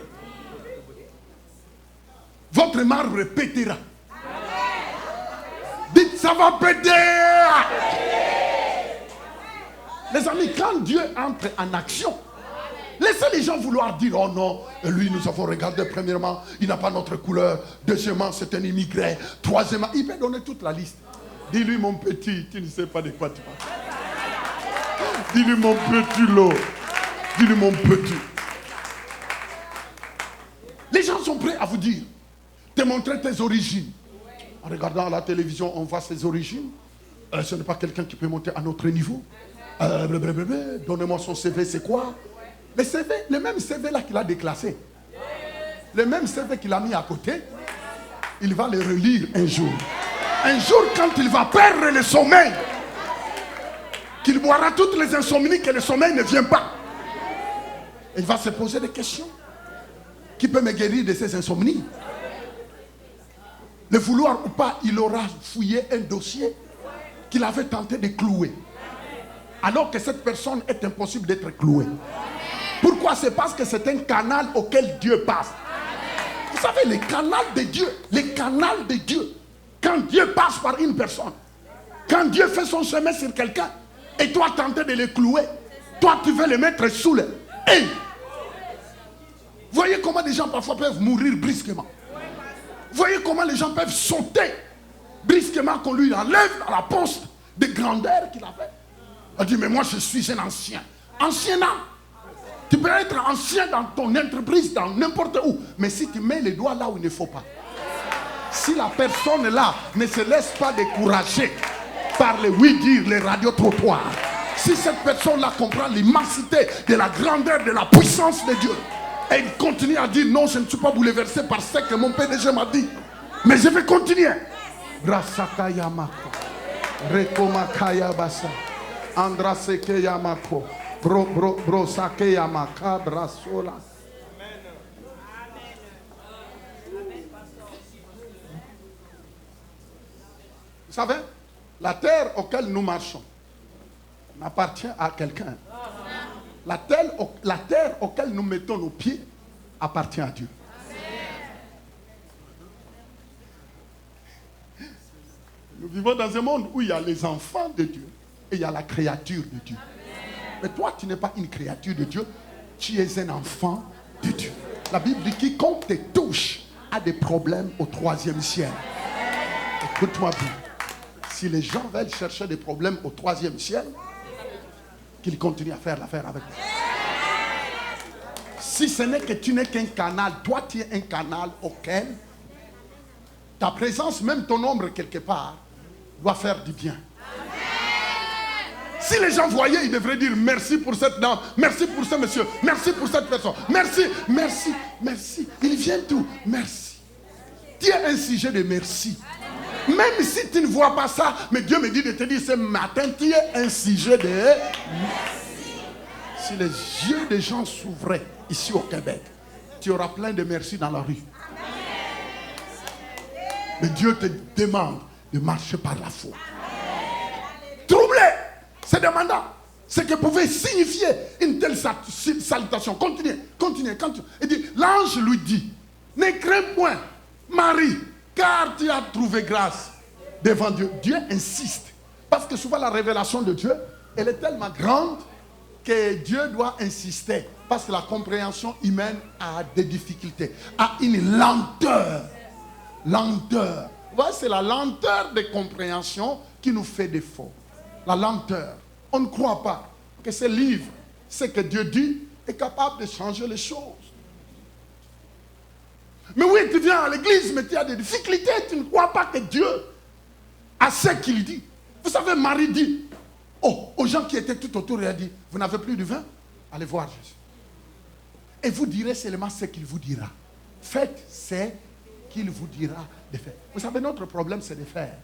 [SPEAKER 2] votre marbre pétera. Dites, ça va péter. Les amis, quand Dieu entre en action, laissez les gens vouloir dire, oh non, lui nous avons regardé premièrement, il n'a pas notre couleur. Deuxièmement, c'est un immigré. Troisièmement, il peut donner toute la liste. Dis-lui, mon petit, tu ne sais pas de quoi tu parles. Dis-lui, mon petit lot. Dis-lui, mon petit. Les gens sont prêts à vous dire, te montrer tes origines. En regardant la télévision, on voit ses origines. Ce n'est pas quelqu'un qui peut monter à notre niveau. Donnez-moi son CV, c'est quoi? Le CV, le même CV là qu'il a déclassé. Le même CV qu'il a mis à côté. Il va le relire un jour. Un jour, quand il va perdre le sommeil, qu'il boira toutes les insomnies, que le sommeil ne vient pas. Il va se poser des questions. Qui peut me guérir de ces insomnies? Le vouloir ou pas, il aura fouillé un dossier qu'il avait tenté de clouer. Alors que cette personne est impossible d'être clouée. Pourquoi? C'est parce que c'est un canal auquel Dieu passe. Vous savez, les canaux de Dieu, les canaux de Dieu, quand Dieu passe par une personne, quand Dieu fait son chemin sur quelqu'un, et toi tenter de le clouer, toi tu veux le mettre sous le... Hey! Voyez comment des gens parfois peuvent mourir brusquement. Voyez comment les gens peuvent sauter brusquement qu'on lui enlève dans la poste de grandeur qu'il avait. On dit, mais moi je suis un ancien. Ancien non. Tu peux être ancien dans ton entreprise, dans n'importe où. Mais si tu mets les doigts là où il ne faut pas. Si la personne là ne se laisse pas décourager par les oui-dire, les radiotrottoirs. Si cette personne-là comprend l'immensité de la grandeur, de la puissance de Dieu. Et il continue à dire, non, je ne suis pas bouleversé par ce que mon PDG m'a dit. Mais je vais continuer. Brasakaya Mako. Rekomakaya Basa. Andraseke Yamako. Brosake Yamaka Brasola. Vous savez, la terre auquel nous marchons n'appartient à quelqu'un. La terre auquel nous mettons nos pieds appartient à Dieu. Nous vivons dans un monde où il y a les enfants de Dieu et il y a la créature de Dieu. Mais toi, tu n'es pas une créature de Dieu, tu es un enfant de Dieu. La Bible dit quiconque te touche a des problèmes au troisième ciel. Écoute-moi bien. Si les gens veulent chercher des problèmes au troisième ciel, qu'ils continuent à faire l'affaire avec toi. Si ce n'est que tu n'es qu'un canal, toi tu es un canal auquel ta présence, même ton ombre quelque part, doit faire du bien. Si les gens voyaient, ils devraient dire merci pour cette dame, merci pour ce monsieur, merci pour cette personne, merci, merci, merci. Ils viennent tout, merci. Tu es un sujet de merci. Même si tu ne vois pas ça, mais Dieu me dit de te dire ce matin, tu es un sujet de merci. Si les yeux des gens s'ouvraient ici au Québec, tu auras plein de merci dans la rue. Mais Dieu te demande de marcher par la foi. Troublé, c'est demandant. Ce que pouvait signifier une telle salutation. Continuez. Il dit, l'ange lui dit, ne crains point, Marie, car tu as trouvé grâce devant Dieu. Dieu insiste. Parce que souvent la révélation de Dieu, elle est tellement grande que Dieu doit insister. Parce que la compréhension humaine a des difficultés, a une lenteur. Lenteur. Vous voyez, c'est la lenteur de compréhension qui nous fait défaut. La lenteur. On ne croit pas que ce livre, ce que Dieu dit, est capable de changer les choses. Mais oui, tu viens à l'église, mais tu as des difficultés, tu ne crois pas que Dieu a ce qu'il dit. Vous savez, Marie dit, aux gens qui étaient tout autour, elle a dit, vous n'avez plus de vin? Allez voir Jésus. Et vous direz seulement ce qu'il vous dira. Faites ce qu'il vous dira de faire. Vous savez, notre problème, c'est de faire.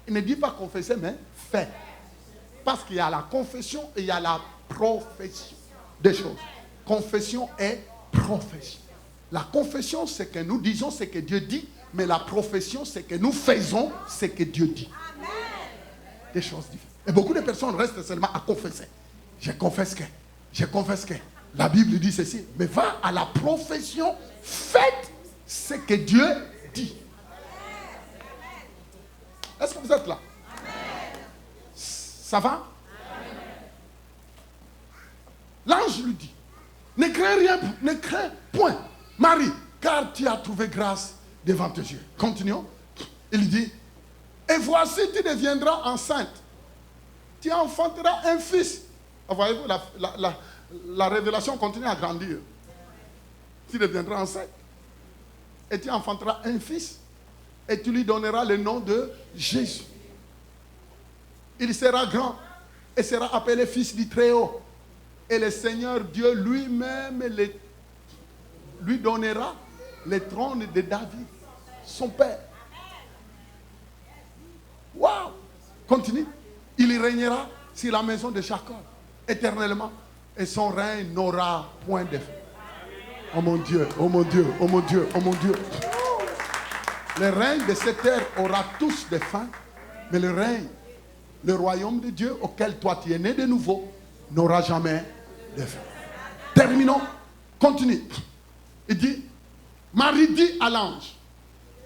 [SPEAKER 2] Il ne dit pas confesser, mais faire. Parce qu'il y a la confession et il y a la profession. Deux choses. Confession et profession. La confession, c'est que nous disons ce que Dieu dit, mais la profession, c'est que nous faisons ce que Dieu dit. Des choses différentes. Et beaucoup de personnes restent seulement à confesser. Je confesse que. La Bible dit ceci. Mais va à la profession, faites ce que Dieu dit. Est-ce que vous êtes là? Ça va? L'ange lui dit, ne crains rien, ne crains point, Marie, car tu as trouvé grâce devant tes yeux. Continuons. Il dit, et voici, tu deviendras enceinte. Tu enfanteras un fils. Voyez-vous, la révélation continue à grandir. Tu deviendras enceinte. Et tu enfanteras un fils. Et tu lui donneras le nom de Jésus. Il sera grand et sera appelé fils du Très-Haut. Et le Seigneur Dieu lui-même lui donnera le trône de David, son père. Waouh! Continue. Il y régnera sur la maison de Jacob éternellement. Et son règne n'aura point de fin. Oh mon Dieu, oh mon Dieu, oh mon Dieu, oh mon Dieu. Le règne de cette terre aura tous des fins, mais le royaume de Dieu auquel toi tu es né de nouveau n'aura jamais de fin. Terminons. Continue. Il dit, Marie dit à l'ange,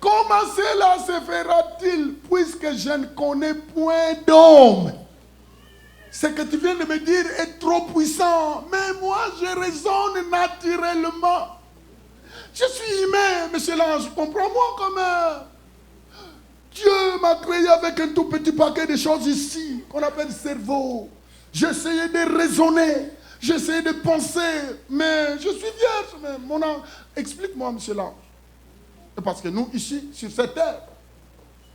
[SPEAKER 2] comment cela se fera-t-il puisque je ne connais point d'homme? Ce que tu viens de me dire est trop puissant, mais moi je raisonne naturellement. Je suis humain, monsieur l'ange, comprends-moi quand même. Dieu m'a créé avec un tout petit paquet de choses ici, qu'on appelle cerveau. J'essayais de raisonner, j'essayais de penser, mais je suis vierge. Mais mon ange, explique-moi, monsieur l'ange. Parce que nous, ici, sur cette terre,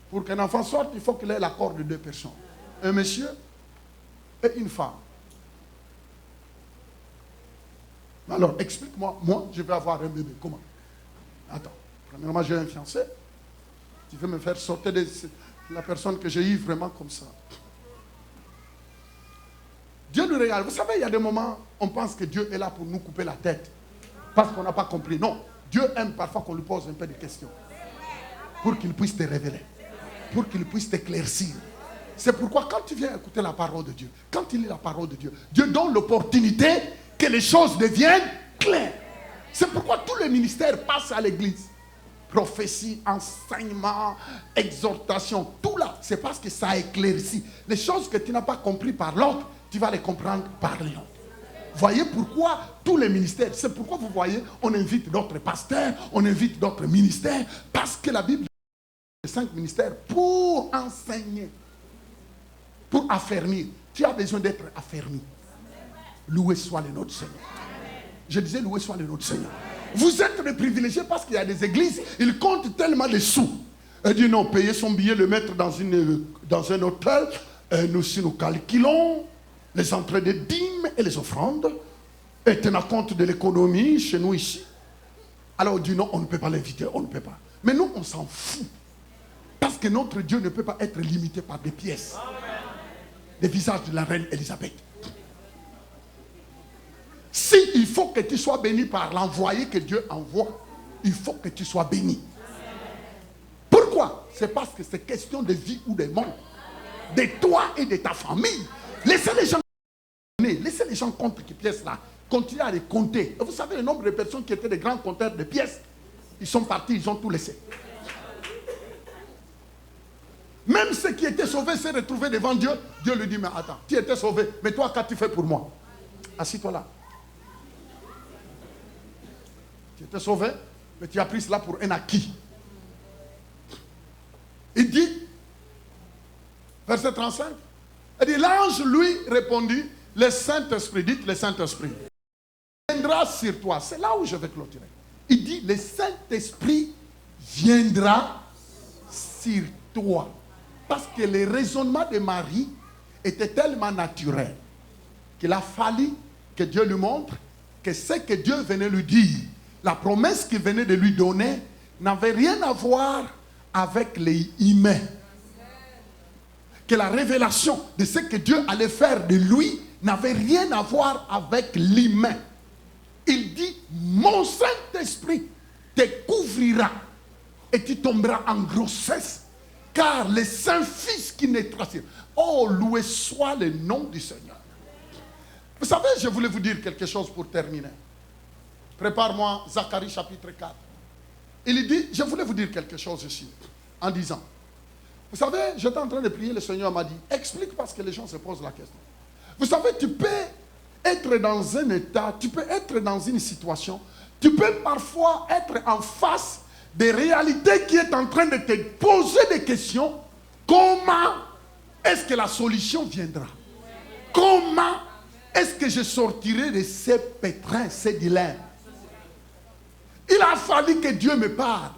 [SPEAKER 2] pour qu'un enfant sorte, il faut qu'il ait l'accord de deux personnes. Un monsieur et une femme. Alors, explique-moi, moi, je vais avoir un bébé. Comment? Attends, premièrement, j'ai un fiancé. Tu veux me faire sortir de la personne que j'ai eue vraiment comme ça. Dieu nous regarde. Vous savez, il y a des moments, on pense que Dieu est là pour nous couper la tête. Parce qu'on n'a pas compris. Non, Dieu aime parfois qu'on lui pose un peu de questions. Pour qu'il puisse te révéler. Pour qu'il puisse t'éclaircir. C'est pourquoi quand tu viens écouter la parole de Dieu, quand il lit la parole de Dieu, Dieu donne l'opportunité que les choses deviennent claires. C'est pourquoi tous les ministères passent à l'église. Prophétie, enseignement, exhortation, tout là, c'est parce que ça éclaircit. Les choses que tu n'as pas compris par l'autre, tu vas les comprendre par l'autre. Voyez pourquoi tous les ministères, c'est pourquoi vous voyez, on invite d'autres pasteurs, on invite d'autres ministères, parce que la Bible dit 5 ministères pour enseigner, pour affermir. Tu as besoin d'être affermi. Loué soit le notre Seigneur. Je disais loué soit le notre Seigneur. Vous êtes des privilégiés parce qu'il y a des églises, ils comptent tellement de sous. Elle dit non, payer son billet, le mettre dans un hôtel. Nous, si nous calculons les entrées de dîmes et les offrandes, et tenant compte de l'économie chez nous ici. Alors on dit non, on ne peut pas l'inviter, on ne peut pas. Mais nous, on s'en fout. Parce que notre Dieu ne peut pas être limité par des pièces. Des visages de la reine Élisabeth. Si il faut que tu sois béni par l'envoyé que Dieu envoie, il faut que tu sois béni. Pourquoi? C'est parce que c'est question de vie ou de mort. De toi et de ta famille. Laissez les gens compter les pièces là. Continuez à les compter. Et vous savez le nombre de personnes qui étaient des grands compteurs de pièces. Ils sont partis, ils ont tout laissé. Même ceux qui étaient sauvés s'est retrouvé devant Dieu. Dieu lui dit, mais attends, tu étais sauvé, mais toi, qu'as-tu fait pour moi? Assis-toi là. Tu étais sauvé, mais tu as pris cela pour un acquis. Il dit, verset 35, il dit, l'ange lui répondit, le Saint-Esprit, dites le Saint-Esprit, viendra sur toi. C'est là où je vais clôturer. Il dit, le Saint-Esprit viendra sur toi. Parce que le raisonnement de Marie était tellement naturel qu'il a fallu que Dieu lui montre que ce que Dieu venait lui dire, la promesse qu'il venait de lui donner, n'avait rien à voir avec les humains. Que la révélation de ce que Dieu allait faire de lui n'avait rien à voir avec l'humain. Il dit, mon Saint-Esprit te couvrira et tu tomberas en grossesse. Car le Saint-Fils qui naîtra sur... Oh, loué soit le nom du Seigneur. Vous savez, je voulais vous dire quelque chose pour terminer. Prépare-moi, Zacharie chapitre 4. Il dit, je voulais vous dire quelque chose ici, en disant, vous savez, j'étais en train de prier, le Seigneur m'a dit, explique parce que les gens se posent la question. Vous savez, tu peux être dans un état, tu peux être dans une situation, tu peux parfois être en face des réalités qui est en train de te poser des questions. Comment est-ce que la solution viendra? Comment est-ce que je sortirai de ces pétrins, ces dilemmes? Il a fallu que Dieu me parle.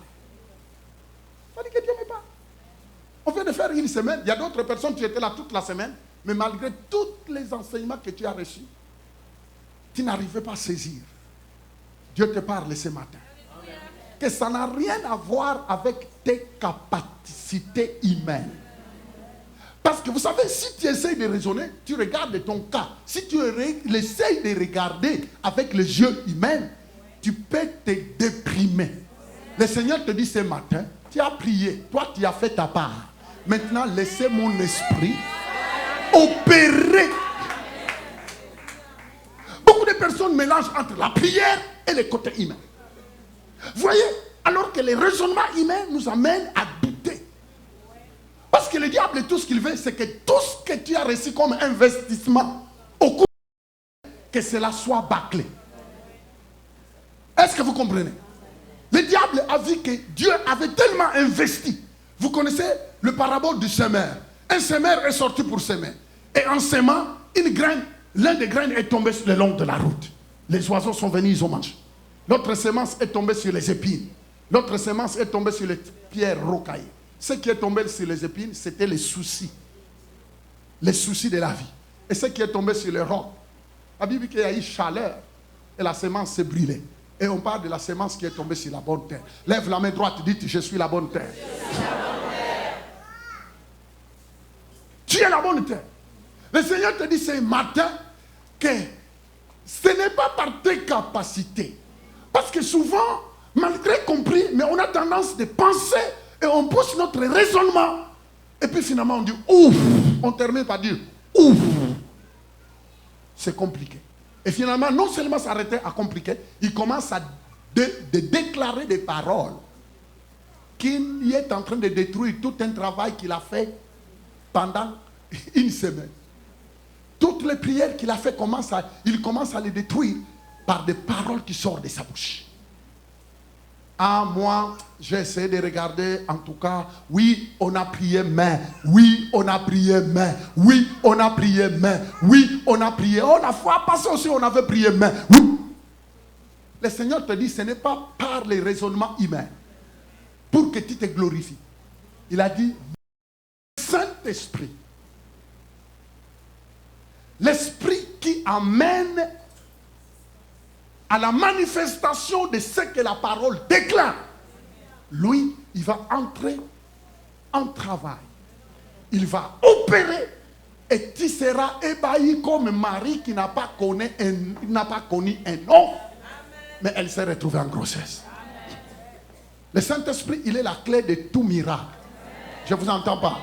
[SPEAKER 2] Il a fallu que Dieu me parle. On vient de faire une semaine. Il y a d'autres personnes qui étaient là toute la semaine. Mais malgré tous les enseignements que tu as reçus, tu n'arrivais pas à saisir. Dieu te parle ce matin. Que ça n'a rien à voir avec tes capacités humaines. Parce que vous savez, si tu essayes de raisonner, tu regardes ton cas. Si tu essayes de regarder avec les yeux humains, tu peux te déprimer. Le Seigneur te dit ce matin, tu as prié, toi tu as fait ta part. Maintenant, laissez mon esprit opérer. Beaucoup de personnes mélangent entre la prière et le côté humain. Vous voyez, alors que les raisonnements humains nous amènent à douter. Parce que le diable, tout ce qu'il veut, c'est que tout ce que tu as reçu comme investissement, au cours que cela soit bâclé. Est-ce que vous comprenez? Le diable a vu que Dieu avait tellement investi. Vous connaissez le parabole du semeur. Un semeur est sorti pour semer. Et en semant, une graine, l'un des graines est tombé le long de la route. Les oiseaux sont venus, ils ont mangé. L'autre semence est tombée sur les épines. L'autre semence est tombée sur les pierres rocaillées. Ce qui est tombé sur les épines, c'était les soucis. Les soucis de la vie. Et ce qui est tombé sur les rocs, la Bible dit qu'il y a eu chaleur et la semence s'est brûlée. Et on parle de la semence qui est tombée sur la bonne terre. Lève la main droite, dites, je suis la bonne terre. Tu es la bonne terre. Le Seigneur te dit ce matin que ce n'est pas par tes capacités. Parce que souvent, malgré compris, mais on a tendance de penser et on pousse notre raisonnement. Et puis finalement on dit ouf. On termine par dire ouf. C'est compliqué. Et finalement, non seulement s'arrêter à compliquer, il commence à déclarer des paroles qu'il est en train de détruire tout un travail qu'il a fait pendant une semaine. Toutes les prières qu'il a fait, il commence à les détruire par des paroles qui sortent de sa bouche. Ah, moi, j'ai essayé de regarder, en tout cas, oui, on a prié, mais, oui, on a prié, mais, oui, on a prié, mais, oui, on a prié. Oh, la fois passée aussi, on avait prié, mais, oui. Le Seigneur te dit, ce n'est pas par les raisonnements humains, pour que tu te glorifies. Il a dit, Saint-Esprit, l'Esprit qui amène à la manifestation de ce que la parole déclare. Lui, il va entrer en travail. Il va opérer et tu seras ébahi comme Marie qui n'a pas connu un nom, mais elle s'est retrouvée en grossesse. Le Saint-Esprit, il est la clé de tout miracle. Je ne vous entends pas.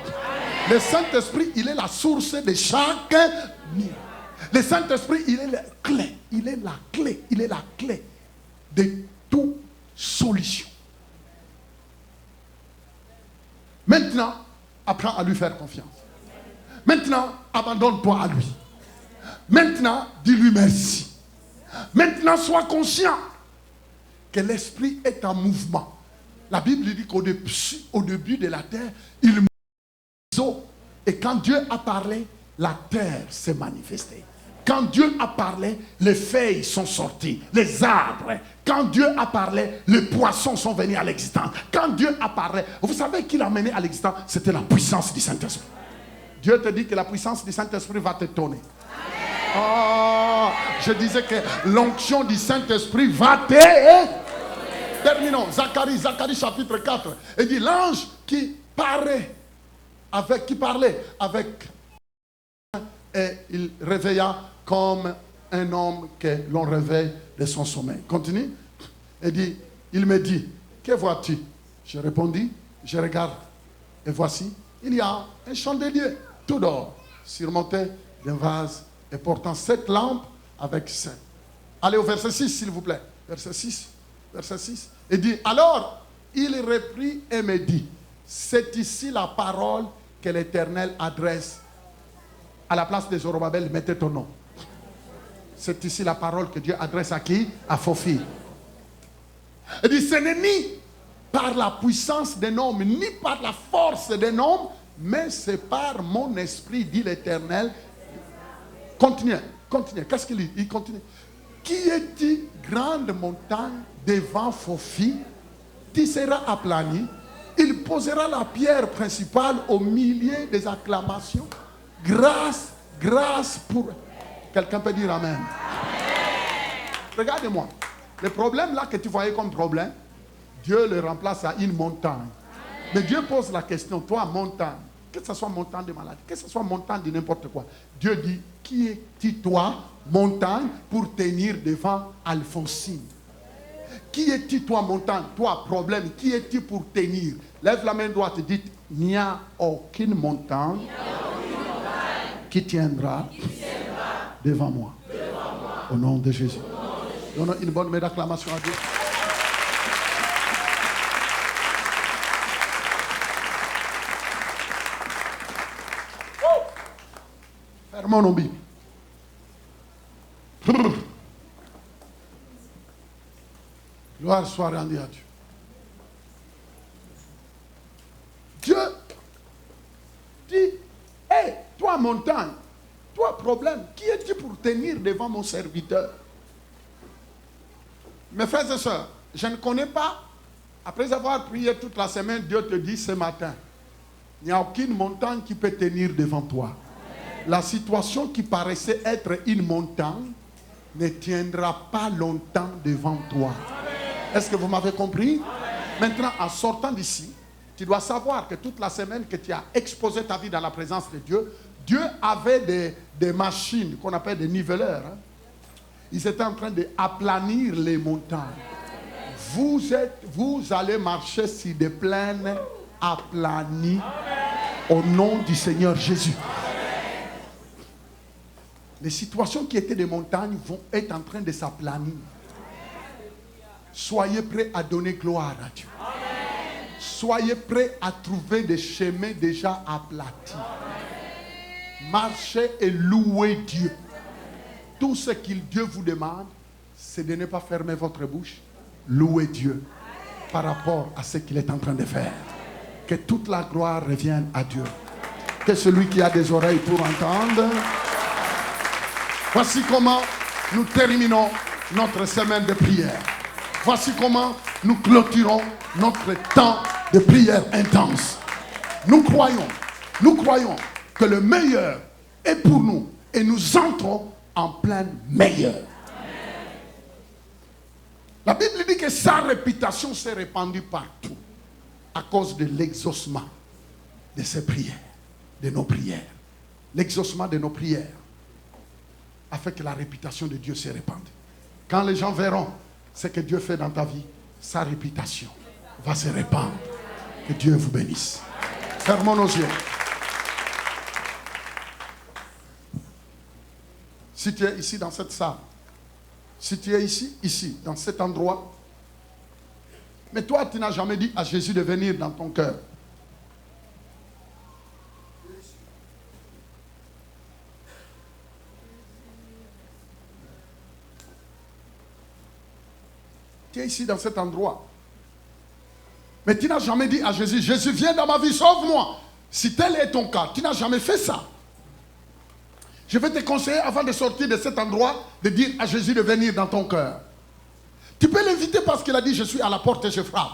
[SPEAKER 2] Le Saint-Esprit, il est la source de chaque miracle. Le Saint-Esprit, il est la clé. Il est la clé. Il est la clé de toute solution. Maintenant, apprends à lui faire confiance. Maintenant, abandonne-toi à lui. Maintenant, dis-lui merci. Maintenant, sois conscient que l'Esprit est en mouvement. La Bible dit qu'au début de la terre, il mouvait. Et quand Dieu a parlé, la terre s'est manifestée. Quand Dieu a parlé, les feuilles sont sorties, les arbres. Quand Dieu a parlé, les poissons sont venus à l'existence. Quand Dieu a parlé, vous savez qui l'a mené à l'existence? C'était la puissance du Saint-Esprit. Dieu te dit que la puissance du Saint-Esprit va te donner. Oh, je disais que l'onction du Saint-Esprit va te... Terminons. Zacharie chapitre 4. Il dit l'ange qui parlait avec... Et il réveilla comme un homme que l'on réveille de son sommeil. Continue. Il dit, il me dit, que vois-tu? Je répondis, je regarde. Et voici, il y a un chandelier tout d'or, surmonté d'un vase et portant 7 lampes avec 7. Allez au verset 6, s'il vous plaît. Verset 6. Verset 6. Il dit, alors, il reprit et me dit, c'est ici la parole que l'Éternel adresse. À la place de Zorobabel, mettez ton nom. C'est ici la parole que Dieu adresse à qui? À Fofi. Il dit, ce n'est ni par la puissance d'un homme, ni par la force d'un homme, mais c'est par mon esprit, dit l'Éternel. Continuez. Qu'est-ce qu'il dit? Il continue. Qui est-il, grande montagne devant Fofi? Tu seras aplani. Il posera la pierre principale au milieu des acclamations. Grâce pour... Quelqu'un peut dire amen. Regardez-moi. Le problème là que tu voyais comme problème, Dieu le remplace à une montagne. Mais Dieu pose la question, toi montagne, que ce soit montagne de maladie, que ce soit montagne de n'importe quoi. Dieu dit, qui es-tu toi, montagne, pour tenir devant Alphonsine? Qui es-tu toi, montagne? Toi, problème, qui es-tu pour tenir? Lève la main droite et dites, il n'y a aucune montagne qui tiendra devant moi. Au nom de Jésus. Donnons une bonne main d'acclamation à Dieu. Fermons nos Bibles. Gloire soit rendue à Dieu. Dieu dit, hé, toi montagne, toi problème, qui es-tu pour tenir devant mon serviteur? Mes frères et sœurs, je ne connais pas, après avoir prié toute la semaine, Dieu te dit ce matin, il n'y a aucune montagne qui peut tenir devant toi. La situation qui paraissait être une montagne ne tiendra pas longtemps devant toi. Est-ce que vous m'avez compris? Maintenant, en sortant d'ici, tu dois savoir que toute la semaine que tu as exposé ta vie dans la présence de Dieu, Dieu avait des machines qu'on appelle des niveleurs. Hein. Ils étaient en train d'aplanir les montagnes. Vous allez marcher sur des plaines aplanies au nom du Seigneur Jésus. Les situations qui étaient des montagnes vont être en train de s'aplanir. Soyez prêts à donner gloire à Dieu. Soyez prêts à trouver des chemins déjà aplatis. Marchez et louez Dieu. Tout ce qu'il Dieu vous demande, c'est de ne pas fermer votre bouche. Louez Dieu par rapport à ce qu'il est en train de faire. Que toute la gloire revienne à Dieu. Que celui qui a des oreilles pour entendre. Voici comment nous terminons notre semaine de prière. Voici comment nous clôturons notre temps de prière intense. Nous croyons que le meilleur est pour nous et nous entrons en plein meilleur. La Bible dit que sa réputation s'est répandue partout à cause de l'exaucement de ses prières, de nos prières. L'exaucement de nos prières a fait que la réputation de Dieu s'est répandue. Quand les gens verront ce que Dieu fait dans ta vie, sa réputation va se répandre. Que Dieu vous bénisse. Fermons nos yeux. Si tu es ici dans cette salle, si tu es ici, dans cet endroit, mais toi, tu n'as jamais dit à Jésus de venir dans ton cœur. Tu es ici dans cet endroit. Mais tu n'as jamais dit à Jésus, Jésus, viens dans ma vie, sauve-moi. Si tel est ton cas, tu n'as jamais fait ça. Je vais te conseiller, avant de sortir de cet endroit, de dire à Jésus de venir dans ton cœur. Tu peux l'inviter parce qu'il a dit, je suis à la porte et je frappe.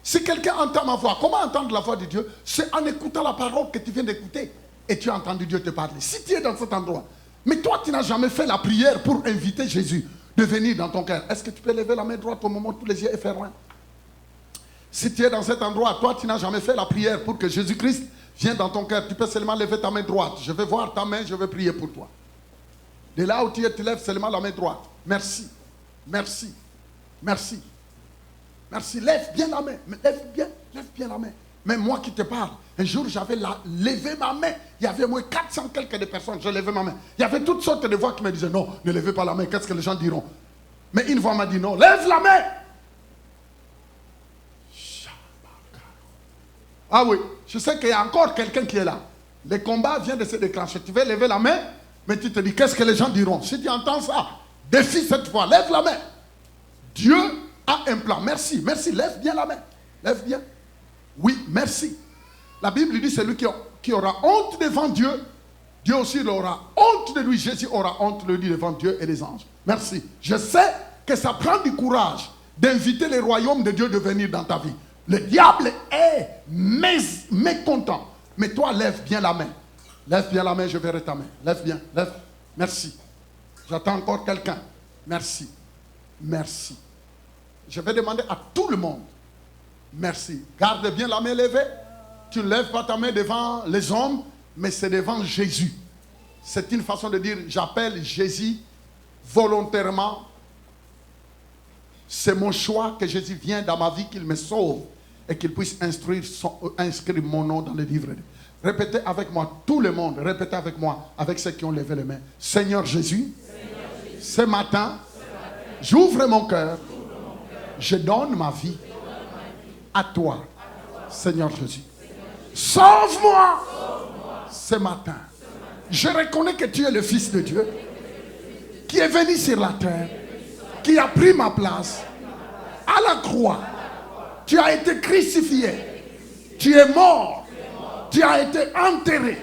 [SPEAKER 2] Si quelqu'un entend ma voix, comment entendre la voix de Dieu? C'est en écoutant la parole que tu viens d'écouter. Et tu as entendu Dieu te parler. Si tu es dans cet endroit, mais toi, tu n'as jamais fait la prière pour inviter Jésus de venir dans ton cœur. Est-ce que tu peux lever la main droite au moment où tous les yeux sont fermés? Si tu es dans cet endroit, toi, tu n'as jamais fait la prière pour que Jésus-Christ vienne dans ton cœur. Tu peux seulement lever ta main droite. Je vais voir ta main, je vais prier pour toi. De là où tu es, tu lèves seulement la main droite. Merci. Merci. Merci. Merci. Lève bien la main. Lève bien la main. Même moi qui te parle, un jour j'avais levé ma main. Il y avait moins 400 quelques de personnes. Je levais ma main. Il y avait toutes sortes de voix qui me disaient non, ne levez pas la main. Qu'est-ce que les gens diront? Mais une voix m'a dit non, lève la main. Ah oui, je sais qu'il y a encore quelqu'un qui est là. Le combat vient de se déclencher. Tu veux lever la main, mais tu te dis qu'est-ce que les gens diront? Si tu entends ça, défie cette voix, lève la main. Dieu a un plan. Merci, merci, lève bien la main. Lève bien. Oui, merci. La Bible dit celui qui aura honte devant Dieu, Dieu aussi aura honte de lui. Jésus aura honte de lui devant Dieu et les anges. Merci. Je sais que ça prend du courage d'inviter les royaumes de Dieu de venir dans ta vie. Le diable est mécontent. Mais toi, lève bien la main. Lève bien la main, je verrai ta main. Lève bien, lève. Merci. J'attends encore quelqu'un. Merci. Merci. Je vais demander à tout le monde. Merci. Garde bien la main levée. Tu ne lèves pas ta main devant les hommes, mais c'est devant Jésus. C'est une façon de dire, j'appelle Jésus volontairement. C'est mon choix que Jésus vienne dans ma vie, qu'il me sauve et qu'il puisse inscrire mon nom dans le livre. Répétez avec moi, tout le monde, répétez avec moi, avec ceux qui ont levé les mains. Seigneur Jésus, ce matin, j'ouvre mon cœur, je donne ma vie à toi, Seigneur Jésus. Sauve-moi ce matin. Je reconnais que tu es le Fils de Dieu, qui est venu sur la terre, qui a pris ma place. À la croix, tu as été crucifié, tu es mort, tu as été enterré.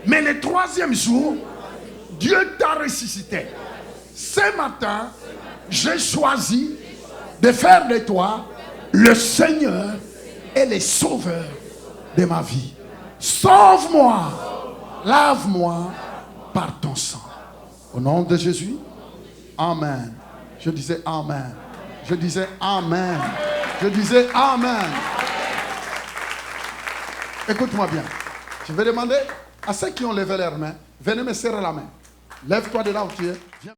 [SPEAKER 2] Mais le troisième jour, Dieu t'a ressuscité. Ce matin, j'ai choisi de faire de toi le Seigneur et le Sauveur de ma vie. Sauve-moi, lave-moi par ton sang. Au nom de Jésus, Amen. Je disais Amen. Je disais Amen. Je disais Amen. Écoute-moi bien. Je vais demander à ceux qui ont levé leurs mains, venez me serrer la main. Lève-toi de là où tu es. Viens.